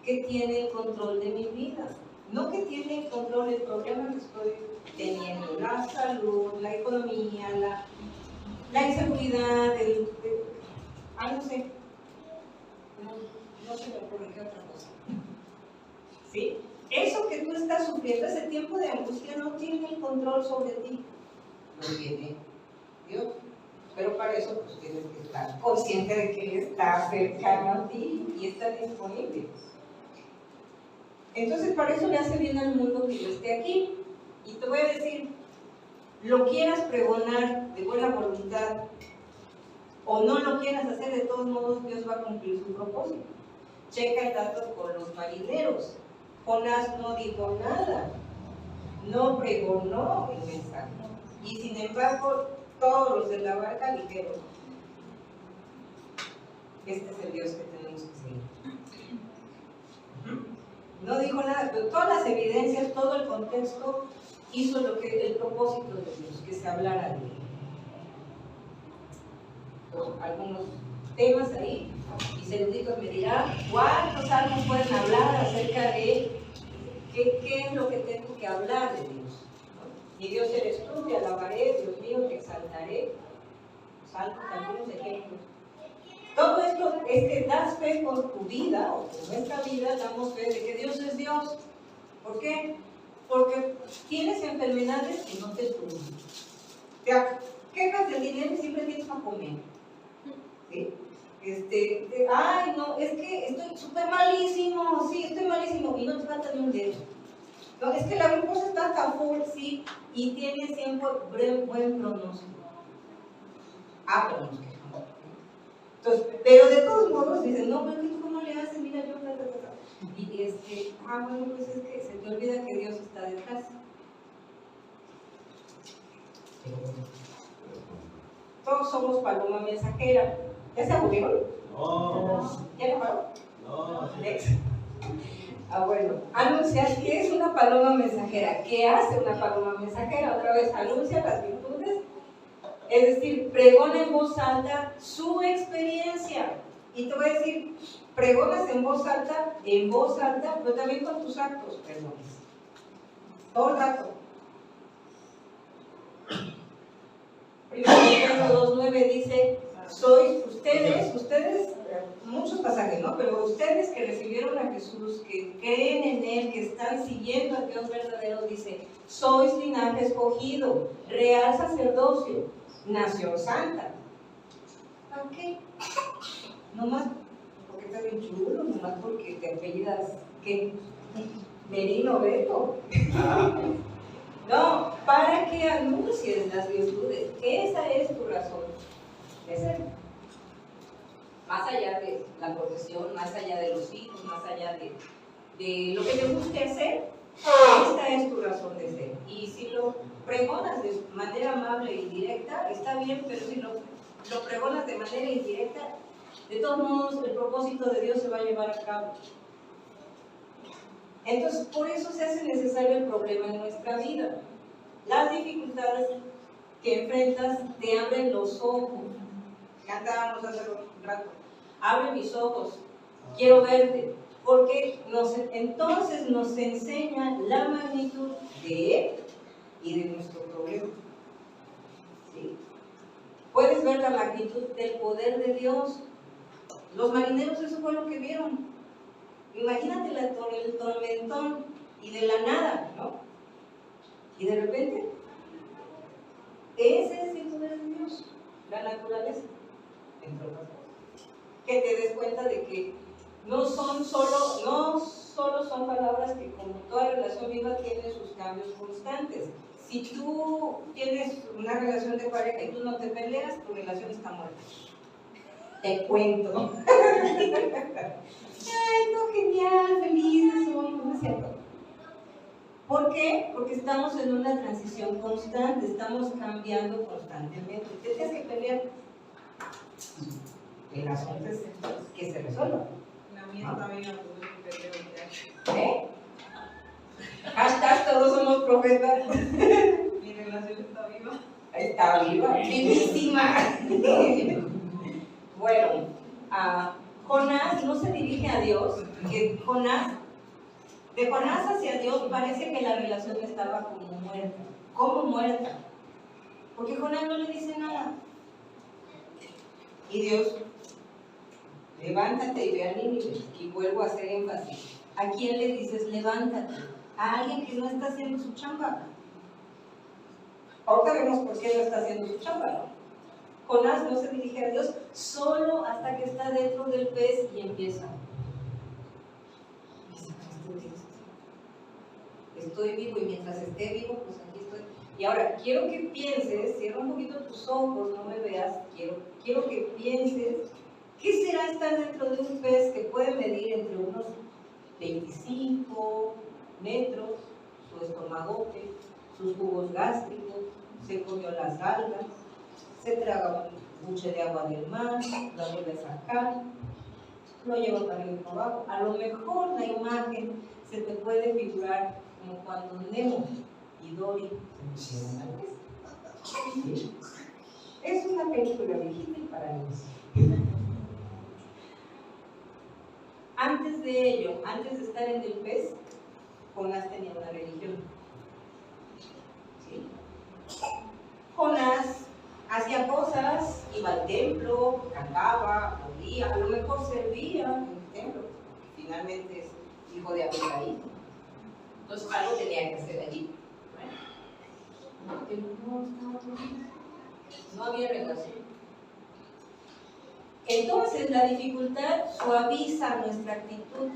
que tiene el control de mi vida. No que tiene el control del problema que estoy teniendo, la salud, la economía, la inseguridad, no sé. No se me ocurre qué otra cosa. ¿Sí? Eso que tú estás sufriendo, ese tiempo de angustia, no tiene el control sobre ti. Lo tiene Dios. Pero para eso pues tienes que estar consciente de que Él está cercano a ti y está disponible. Entonces, para eso le hace bien al mundo que yo esté aquí. Y te voy a decir, lo quieras pregonar de buena voluntad o no lo quieras hacer, de todos modos Dios va a cumplir su propósito. Checa el dato con los marineros. Jonás no dijo nada, no pregonó el mensaje. Y sin embargo, todos los de la barca dijeron, este es el Dios que tenemos que seguir. No dijo nada, pero todas las evidencias, todo el contexto hizo lo que el propósito de Dios, que se hablara de él. Algunos temas ahí, y Seruditos me dirá, ¿cuántos salmos pueden hablar acerca de qué es lo que tengo que hablar de Dios? ¿No? Mi Dios eres tú, te alabaré, Dios mío, te exaltaré. Salmos, algunos ejemplos. Todo esto es que das fe por tu vida, o por nuestra vida, damos fe de que Dios es Dios. ¿Por qué? Porque tienes enfermedades que no te turban. Te quejas del dinero y siempre tienes para comer. ¿Sí? Ay, no, es que estoy súper malísimo, sí, estoy malísimo, y no te falta ni un dedo. No, es que la glucosa está tan full, sí, y tiene siempre buen pronóstico. Pero nos quejamos. Entonces, pero de todos modos dicen, no, pero ¿tú cómo le haces? Mira, yo, y y bueno, pues es que se te olvida que Dios está detrás. Todos somos paloma mensajera. ¿Ya se aburrieron? No, ¿Ya no paró? no. Bueno, anunciar qué es una paloma mensajera, qué hace una paloma mensajera. Otra vez, anuncia las virtudes, es decir, pregona en voz alta su experiencia. Y te voy a decir, pregonas en voz alta, pero también con tus actos, perdón. Todo el rato. 1 Pedro 2:9 dice, sois ustedes, muchos pasajes, ¿no? Pero ustedes que recibieron a Jesús, que creen en Él, que están siguiendo a Dios verdadero, dice, sois linaje escogido, real sacerdocio, nación santa. ¿Por qué? Nomás porque estás bien chulo, nomás porque te apellidas, ¿qué? Merino Beto. No, para que anuncies las virtudes. Esa es tu razón de ser. Más allá de la profesión, más allá de los hijos, más allá de lo que te guste hacer, esta es tu razón de ser. Y si lo pregonas de manera amable y directa, está bien, pero si lo pregonas de manera indirecta, de todos modos el propósito de Dios se va a llevar a cabo. Entonces, por eso se hace necesario el problema en nuestra vida. Las dificultades que enfrentas te abren los ojos. Cantábamos hace un rato. Abre mis ojos, quiero verte. Porque entonces nos enseña la magnitud de Él y de nuestro problema. ¿Sí? Puedes ver la magnitud del poder de Dios. Los marineros eso fue lo que vieron. Imagínate el tormentón y de la nada, ¿no? Y de repente, ese es el poder de Dios, la naturaleza, entre otras cosas. Que te des cuenta de que no solo son palabras que, como toda relación viva, tienen sus cambios constantes. Si tú tienes una relación de pareja y tú no te peleas, tu relación está muerta. Te cuento. Ay, no, genial, felices somos, ¿no es cierto? ¿Por qué? Porque estamos en una transición constante, estamos cambiando constantemente. Te tienes que pelear. El asunto es que se resuelva. La mía está bien, la ¿Eh? Hashtag todos somos profetas. mi relación está viva. Está viva, vivísima. Bueno, Jonás no se dirige a Dios, que de Jonás hacia Dios parece que la relación estaba como muerta, porque Jonás no le dice nada. Y Dios, levántate y ve a Nínive, y vuelvo a hacer énfasis. ¿A quién le dices levántate? A alguien que no está haciendo su chamba. Ahorita vemos por qué no está haciendo su chamba, ¿no? Jonás no se dirige a Dios solo hasta que está dentro del pez y empieza. Estoy vivo y mientras esté vivo, pues aquí estoy. Y ahora, quiero que pienses, cierra un poquito tus ojos, no me veas, quiero que pienses, ¿qué será estar dentro de un pez que puede medir entre unos 25 metros, su estomagote, sus jugos gástricos, se comió las algas, se traga un buche de agua del mar, la vuelve a sacar, lo lleva para arriba y para abajo? A lo mejor la imagen se te puede figurar como cuando Nemo y Dory se metieron al pez. ¿Sí? Es una película viejita y para niños. Antes de ello, antes de estar en el pez, Jonás tenía una religión. ¿Sí? Jonás hacía cosas, iba al templo, cantaba, oía, a lo mejor servía en el templo, porque finalmente es hijo de Abigail. Entonces algo tenía que hacer allí. No había relación. Entonces la dificultad suaviza nuestra actitud.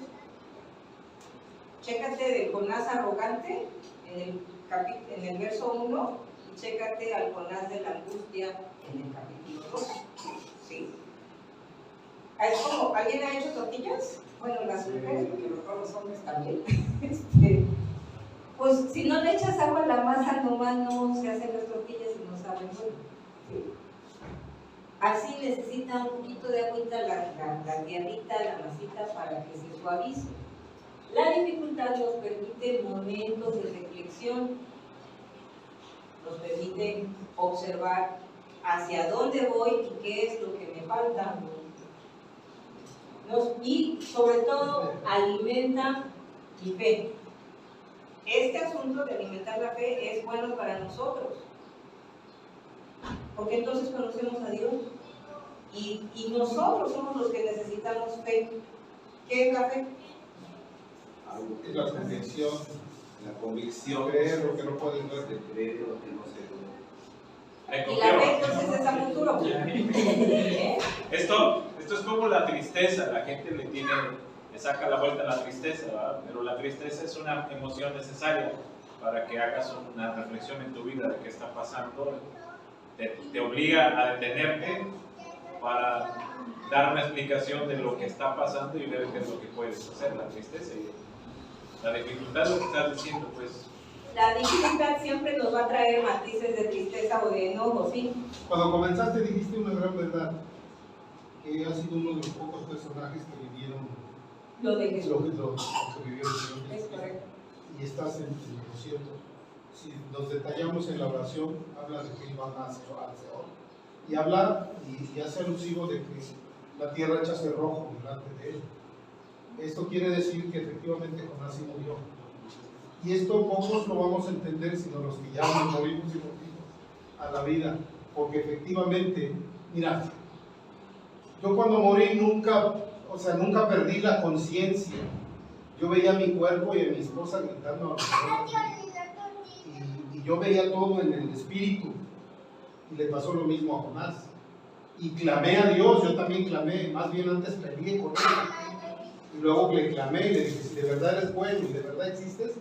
Chécate de Jonás arrogante en el verso 1 y chécate al Jonás de la angustia en el capítulo 2. ¿Sí? Es como, ¿alguien ha hecho tortillas? Bueno, las mujeres, porque los hombres también. Pues si no le echas agua a la masa, nomás no se hacen las tortillas y no saben bueno. ¿Sí? Así necesita un poquito de agüita la tierrita, la masita para que se suavice. La dificultad nos permite momentos de reflexión, nos permite observar hacia dónde voy y qué es lo que me falta. Y sobre todo alimenta mi fe. Este asunto de alimentar la fe es bueno para nosotros, porque entonces conocemos a Dios y nosotros somos los que necesitamos fe. ¿Qué es la fe? Algo que Es la convicción, la convicción, creer lo que no puedes ver. de creer lo que no se ve. Y la fe entonces es a futuro. Esto es como la tristeza, la gente le saca la vuelta a la tristeza, ¿verdad? Pero la tristeza es una emoción necesaria para que hagas una reflexión en tu vida de qué está pasando. Te obliga a detenerte para dar una explicación de lo que está pasando y ver qué es lo que puedes hacer, la tristeza. Y la dificultad, lo que estás diciendo, pues. La dificultad siempre nos va a traer matices de tristeza o de enojo, ¿sí? Cuando comenzaste dijiste una gran verdad, que ha sido uno de los pocos personajes que vivieron Lo de Jesús. lo que vivió el Señor Es Jesucristo. correcto. Y estás en lo cierto. Si nos detallamos en la oración, habla de que iban al Seol. Y habla y hace alusivo de que la tierra echa cerrojo delante de él. Esto quiere decir que efectivamente Jonás sí murió. Y esto pocos lo vamos a entender, sino los que ya nos morimos y morimos a la vida. Porque efectivamente, mira, yo cuando morí nunca perdí la conciencia. Yo veía mi cuerpo y a mi esposa gritando y yo veía todo en el espíritu. Y le pasó lo mismo a Jonás. Y clamé a Dios, yo también clamé, más bien antes peleé con él. Y luego le clamé y le dije, si de verdad eres bueno y de verdad existes,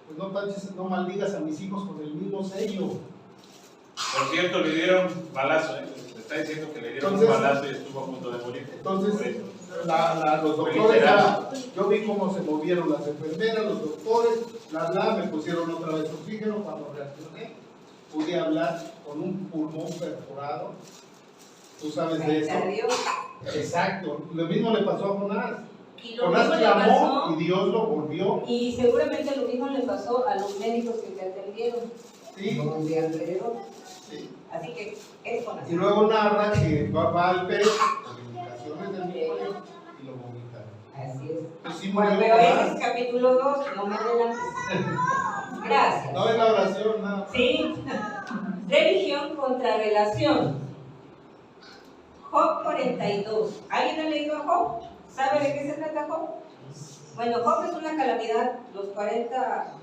pues no maldigas a mis hijos con el mismo sello. Por cierto, le dieron balazo, ¿eh? Le está diciendo que le dieron un balazo y estuvo a punto de morir. Entonces, los doctores, yo vi cómo se movieron las enfermeras, los doctores, me pusieron otra vez oxígeno. Cuando reaccioné, pude hablar con un pulmón perforado. Tú sabes de eso. Exacto. Lo mismo le pasó a Jonás. Y lo Jonás mismo le clamó pasó, y Dios lo volvió. y seguramente lo mismo le pasó a los médicos que te atendieron. Sí. De alrededor. Sí. Así que es Jonás. Y luego narra que va al pez con indicaciones del demonio y lo vomitaron. Así es. Pues sí, Bueno, murió pero ese Jonás. es capítulo 2, no me adelantes. Gracias. No es la oración, nada. Sí. Religión contra relación. Job 42. ¿Alguien ha leído a Job? ¿Sabe de qué se trata Job? Bueno, Job es una calamidad, los 40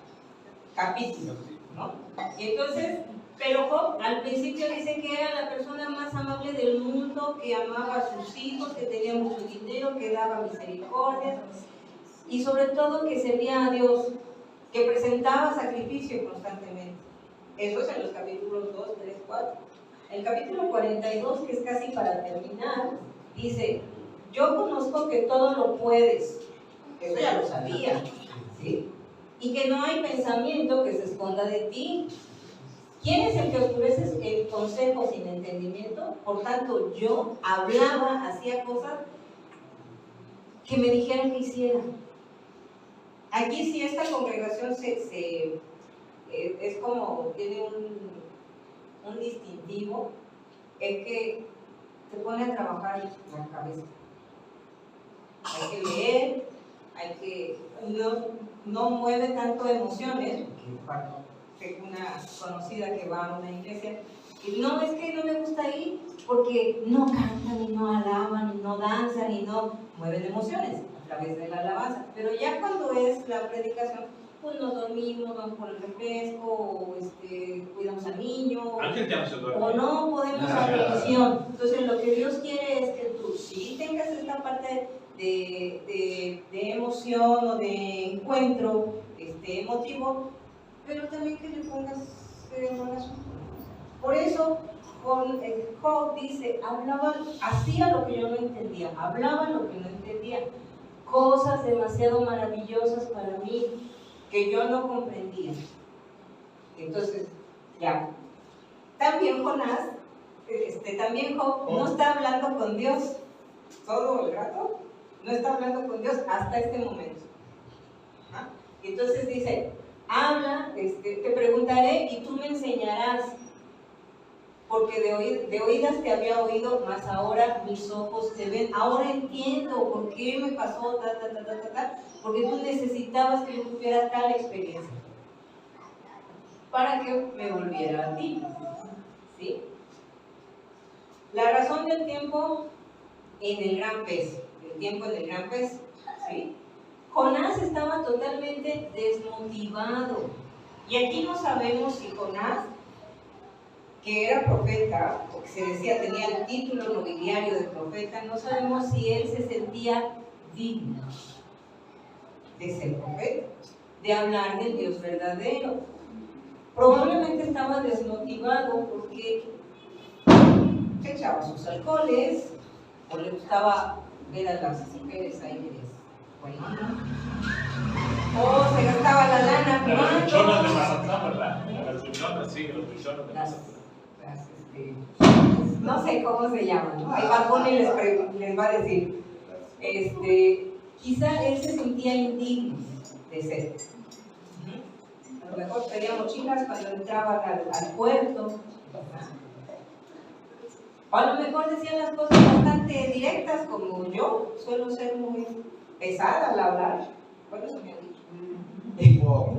capítulos, ¿no? Y entonces, pero Job al principio dice que era la persona más amable del mundo, que amaba a sus hijos, que tenía mucho dinero, que daba misericordia y sobre todo que servía a Dios, que presentaba sacrificio constantemente. Eso es en los capítulos 2, 3, 4. El capítulo 42, que es casi para terminar, dice: yo conozco que todo lo puedes. Eso ya lo sabía, ¿sí? Y que no hay pensamiento que se esconda de ti. ¿Quién es el que oscurece el consejo sin entendimiento? Por tanto, yo hablaba, hacía cosas que me dijeron que hiciera. Aquí sí esta congregación es como, tiene un distintivo, es que te pone a trabajar la cabeza. Hay que leer, no mueve tanto emociones. Tengo una conocida que va a una iglesia y no, es que no me gusta ir porque no cantan y no alaban y no danzan y no mueven emociones a través de la alabanza. Pero ya cuando es la predicación, pues nos dormimos, vamos por el refresco, o cuidamos al niño, Ángel ya no se duerme. o no podemos atención. Entonces lo que Dios quiere es que tú sí tengas esta parte de emoción o de encuentro emotivo, pero también que le pongas en oración. Por eso Job dice, hacía lo que yo no entendía, hablaba lo que no entendía, cosas demasiado maravillosas para mí que yo no comprendía. Entonces, ya. También Jonás, también Job no está hablando con Dios todo el rato, no está hablando con Dios hasta este momento. ¿Ah? Y entonces dice, habla, te preguntaré y tú me enseñarás, porque de oídas te había oído, mas ahora mis ojos te ven. Ahora entiendo por qué me pasó porque tú necesitabas que yo tuviera tal experiencia para que me volviera a ti. ¿Sí? La razón del tiempo en el gran pez, el tiempo en el gran pez, ¿sí? Jonás estaba totalmente desmotivado. Y aquí no sabemos si Jonás, que era profeta, o que se decía tenía el título nobiliario de profeta, no sabemos si él se sentía digno de ser profeta, de hablar del Dios verdadero. Probablemente estaba desmotivado porque se echaba sus alcoholes, o le gustaba ver a las mujeres ahí medias buenas, o se gastaba la lana Las luchonas de jugando. Mazatlán, ¿verdad? Las luchonas, sí, los luchones de Mazatlán. No sé cómo se llaman, ¿no? El Bad les va a decir. Quizá él se sentía indigno de ser. A lo mejor pedía mochilas cuando entraban al puerto. O a lo mejor decía las cosas bastante directas, como yo suelo ser muy pesada al hablar. Bueno, eso me han dicho.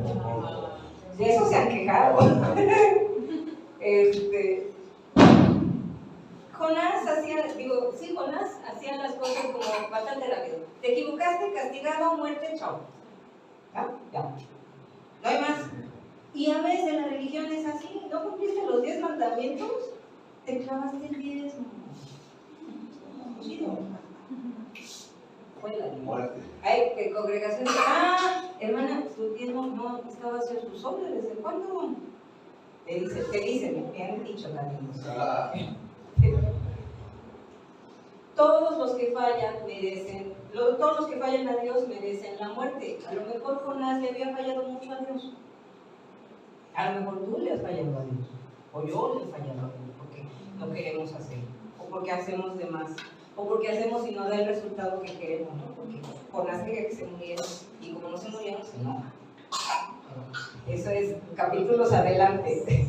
De eso se han quejado. Jonás hacía las cosas como bastante rápido. Te equivocaste, castigado, muerte, chao. ¿Ya? Ya. No hay más. Y a veces la religión es así. ¿No cumpliste los 10 mandamientos? Te clavaste el diezmo. Chido. Fue la Muerte. hay congregaciones. Hermana, tu diezmo no estaba haciendo sus obras. ¿Desde cuándo? Te dicen, me han dicho también. Todos los que fallan todos los que fallan a Dios merecen la muerte. A lo mejor Jonás le había fallado mucho a Dios. A lo mejor tú le has fallado a Dios. O yo le he fallado a Dios porque no queremos hacer. O porque hacemos de más. O porque hacemos y no da el resultado que queremos, ¿no? Porque Jonás quería que se murieran. Y como no se murieron, se enoja. Eso es capítulos adelante.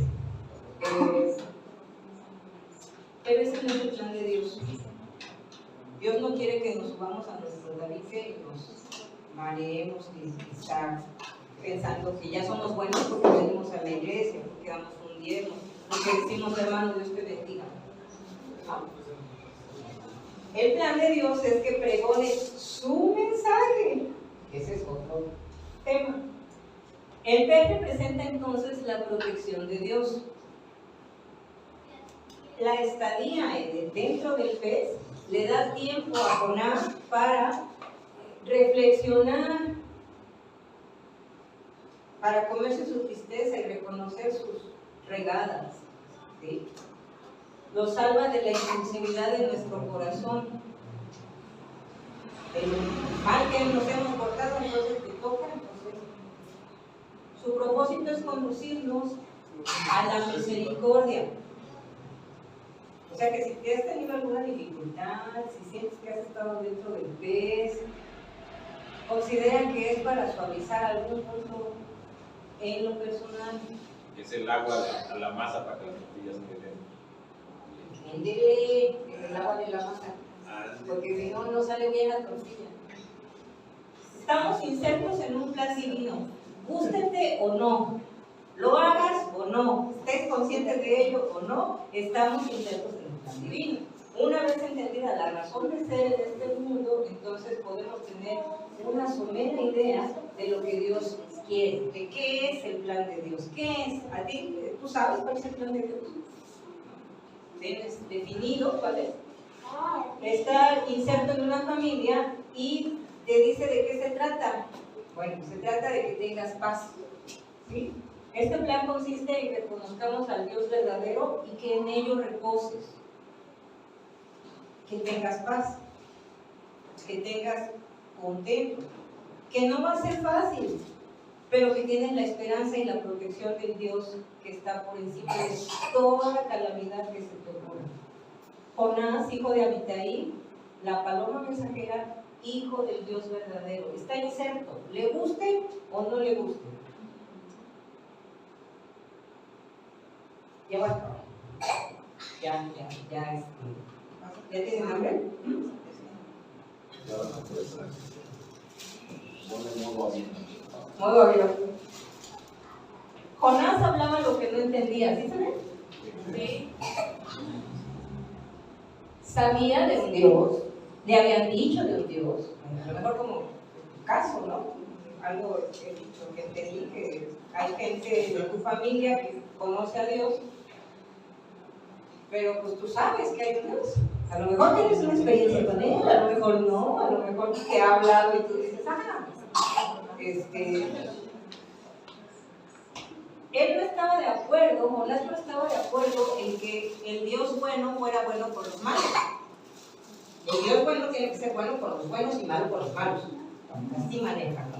Pero ese no es el plan de Dios. Dios no quiere que nos subamos a nuestro tabique y nos mareemos y estar pensando que ya somos buenos porque venimos a la iglesia, porque damos un diezmo, porque decimos, hermano, Dios te bendiga. ¿No? El plan de Dios es que pregone su mensaje. Ese es otro tema. El pez representa entonces la protección de Dios. La estadía dentro del pez le da tiempo a Jonás para reflexionar, para comerse su tristeza y reconocer sus regadas. ¿Sí? Lo salva de la insensibilidad de nuestro corazón. El mal que nos hemos portado, entonces te toca. Su propósito es conducirnos a la misericordia. O sea que si te has tenido alguna dificultad, si sientes que has estado dentro del pez, considera que es para suavizar algún punto en lo personal. Es el agua a la masa para que las tortillas queden. Entiéndele el agua de la masa, porque si no, no sale bien la tortilla. Estamos insertos en un plan divino. Gústete o no, lo hagas o no, estés consciente de ello o no, estamos insertos en un plan divino. Una vez entendida la razón de ser en este mundo, entonces podemos tener una somera idea de lo que Dios quiere, de qué es el plan de Dios. ¿Qué es? ¿A ti? ¿Tú sabes cuál es el plan de Dios? ¿Tienes definido cuál es? Estar inserto en una familia y te dice de qué se trata. Bueno, se trata de que tengas paz, ¿sí? Este plan consiste en que conozcamos al Dios verdadero y que en ello reposes, que tengas paz, que tengas contento, que no va a ser fácil, pero que tienes la esperanza y la protección del Dios que está por encima de toda calamidad que se te ocurra. Jonás, hijo de Amitai, la paloma mensajera, hijo del Dios verdadero, está inserto, le guste o no le guste. Ya va a acabar. ¿Ya tienen hambre? Ya van a empezar. Pon el modo avión. Modo avión. Jonás hablaba lo que no entendía, ¿sí saben? Sí. Sabía de un Dios, le habían dicho de un Dios, a lo mejor como caso, ¿no? Algo he dicho, que entendí que hay gente de tu familia que conoce a Dios, pero pues tú sabes que hay un Dios. A lo mejor tienes una experiencia con él, a lo mejor no, a lo mejor te ha hablado y tú dices, él no estaba de acuerdo, Jonás no estaba de acuerdo en que el Dios bueno fuera bueno con los malos. El Dios bueno tiene que ser bueno con los buenos y malo con los malos. Así maneja, ¿no?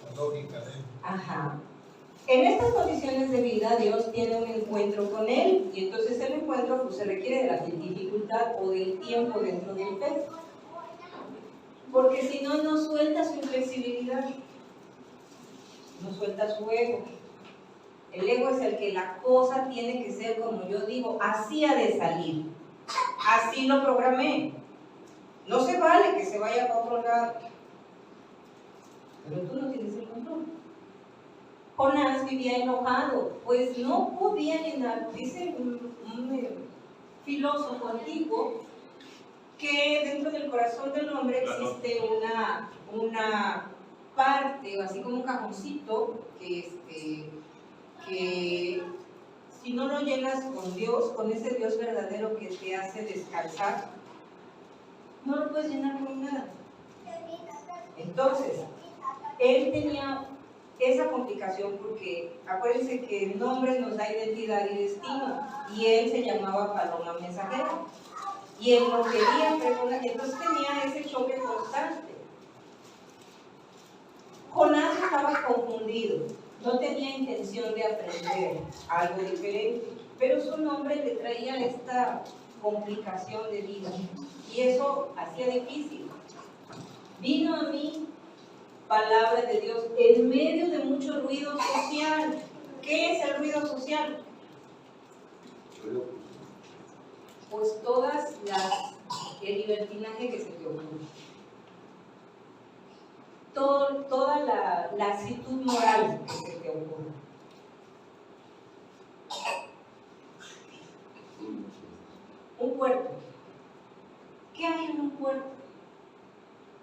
La lógica de él. Ajá. En estas condiciones de vida, Dios tiene un encuentro con él, y entonces el encuentro pues, se requiere de la dificultad o del tiempo dentro del pez. Porque si no, no suelta su inflexibilidad, no suelta su ego. El ego es el que la cosa tiene que ser como yo digo, así ha de salir. Así lo programé. No se vale que se vaya para otro lado. Pero tú no tienes el control. Jonás vivía enojado, pues no podía llenar, dice un filósofo antiguo, que dentro del corazón del hombre existe una parte, así como un cajoncito, que si no lo llenas con Dios, con ese Dios verdadero que te hace descansar, no lo puedes llenar con nada. Entonces, él tenía esa complicación porque acuérdense que el nombre nos da identidad y destino, y él se llamaba paloma mensajera, y él no quería perdonar, entonces tenía ese choque constante. Jonás estaba confundido, no tenía intención de aprender algo diferente, pero su nombre le traía esta complicación de vida, y eso hacía difícil. Vino a mí palabra de Dios en medio de mucho ruido social. ¿Qué es el ruido social? Pues el libertinaje que se te ocurre. Toda la actitud moral que se te ocurre. Un puerto. ¿Qué hay en un puerto?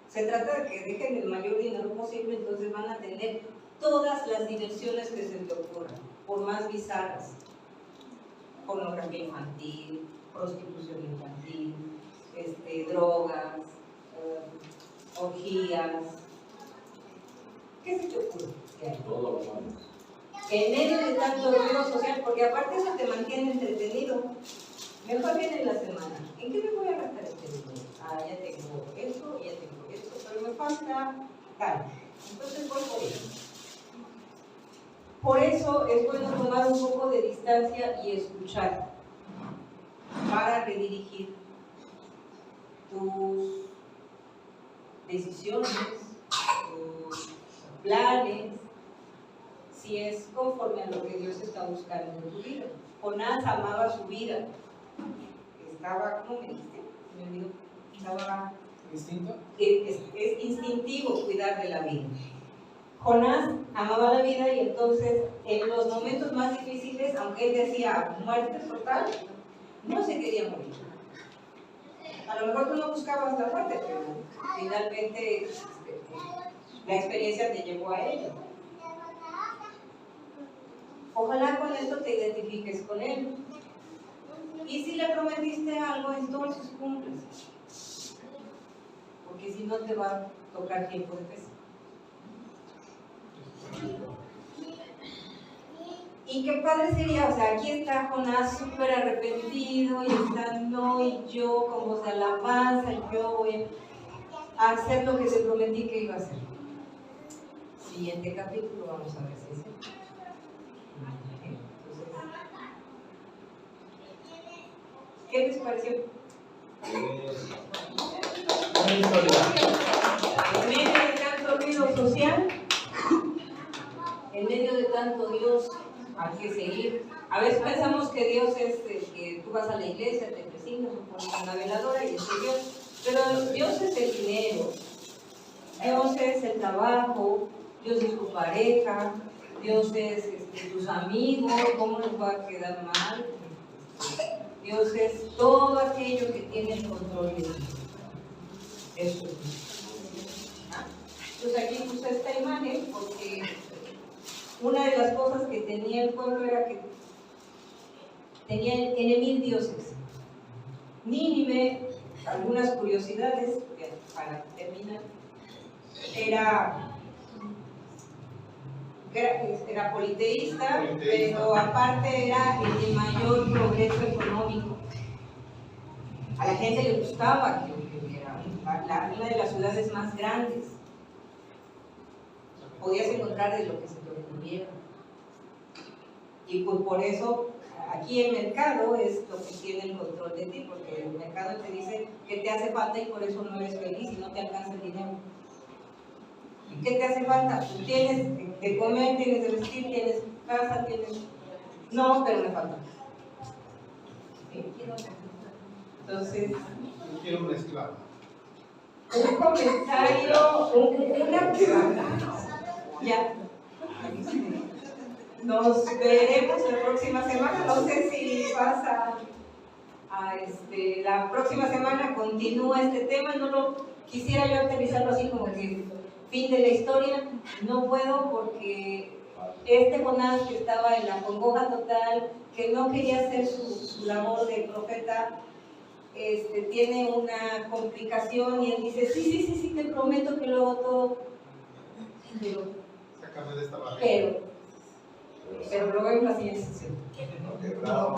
Se trata de que dejen el mayor dinero posible, entonces van a tener todas las diversiones que se te ocurran, por más bizarras. Pornografía infantil, prostitución infantil, drogas, orgías. ¿Qué se te ocurre? Todo lo malo. En medio de tanto ruido social, porque aparte eso te mantiene entretenido. Mejor viene la semana. ¿En qué me voy a gastar este dinero? Ya tengo esto, ya tengo esto, pero me falta tal. Entonces voy por eso. Por eso es bueno tomar un poco de distancia y escuchar para redirigir tus decisiones, tus planes, si es conforme a lo que Dios está buscando en tu vida. Jonás amaba su vida. Estaba, ¿cómo me dijiste? Me olvidó. Estaba... ¿Instinto? Es instintivo cuidar de la vida. Jonás amaba la vida y entonces en los momentos más difíciles, aunque él decía muerte total, no se quería morir. A lo mejor tú no buscabas la muerte, pero finalmente la experiencia te llevó a ello. Ojalá con esto te identifiques con él. Y si le prometiste algo, entonces cumples. Porque si no te va a tocar tiempo de pesa. Y qué padre sería, o sea, aquí está Jonás súper arrepentido y está no y yo con voz de alabanza, yo voy a hacer lo que te prometí que iba a hacer. Siguiente capítulo, vamos a ver si es cierto. ¿Qué les pareció? En medio de tanto ruido social, en medio de tanto Dios, hay que seguir. A veces pensamos que Dios es que tú vas a la iglesia, te presignas, pones una veladora y es Dios. Pero Dios es el dinero, Dios es el trabajo, Dios es tu pareja, Dios es tus amigos, ¿cómo les va a quedar mal? Dios es todo aquello que tiene el control de ti. Eso es. Entonces aquí puse esta imagen porque una de las cosas que tenía el pueblo era que tenían en 1000 dioses. Nínive, algunas curiosidades para terminar, era politeísta, pero aparte era el de mayor progreso económico. A la gente le gustaba que hubiera una de las ciudades más grandes. Podías encontrar de lo que se te ocurriera. Y pues por eso aquí el mercado es lo que tiene el control de ti, porque el mercado te dice que te hace falta y por eso no eres feliz y no te alcanza el dinero. ¿Y qué te hace falta? Tú tienes de comer, tienes de vestir, tienes casa, tienes... No, pero me falta. ¿Sí? Entonces... Yo quiero una esclava. Un comentario, una pregunta. Ya. Nos veremos la próxima semana. No sé si vas a la próxima semana continúa este tema. No lo quisiera yo aterrizarlo así como que fin de la historia. No puedo porque Jonás que estaba en la congoja total, que no quería hacer su labor de profeta, tiene una complicación y él dice, sí, te prometo que lo hago todo. Sácame de esta barriga. Pero lo vemos en la siguiente sesión. Ok, bravo.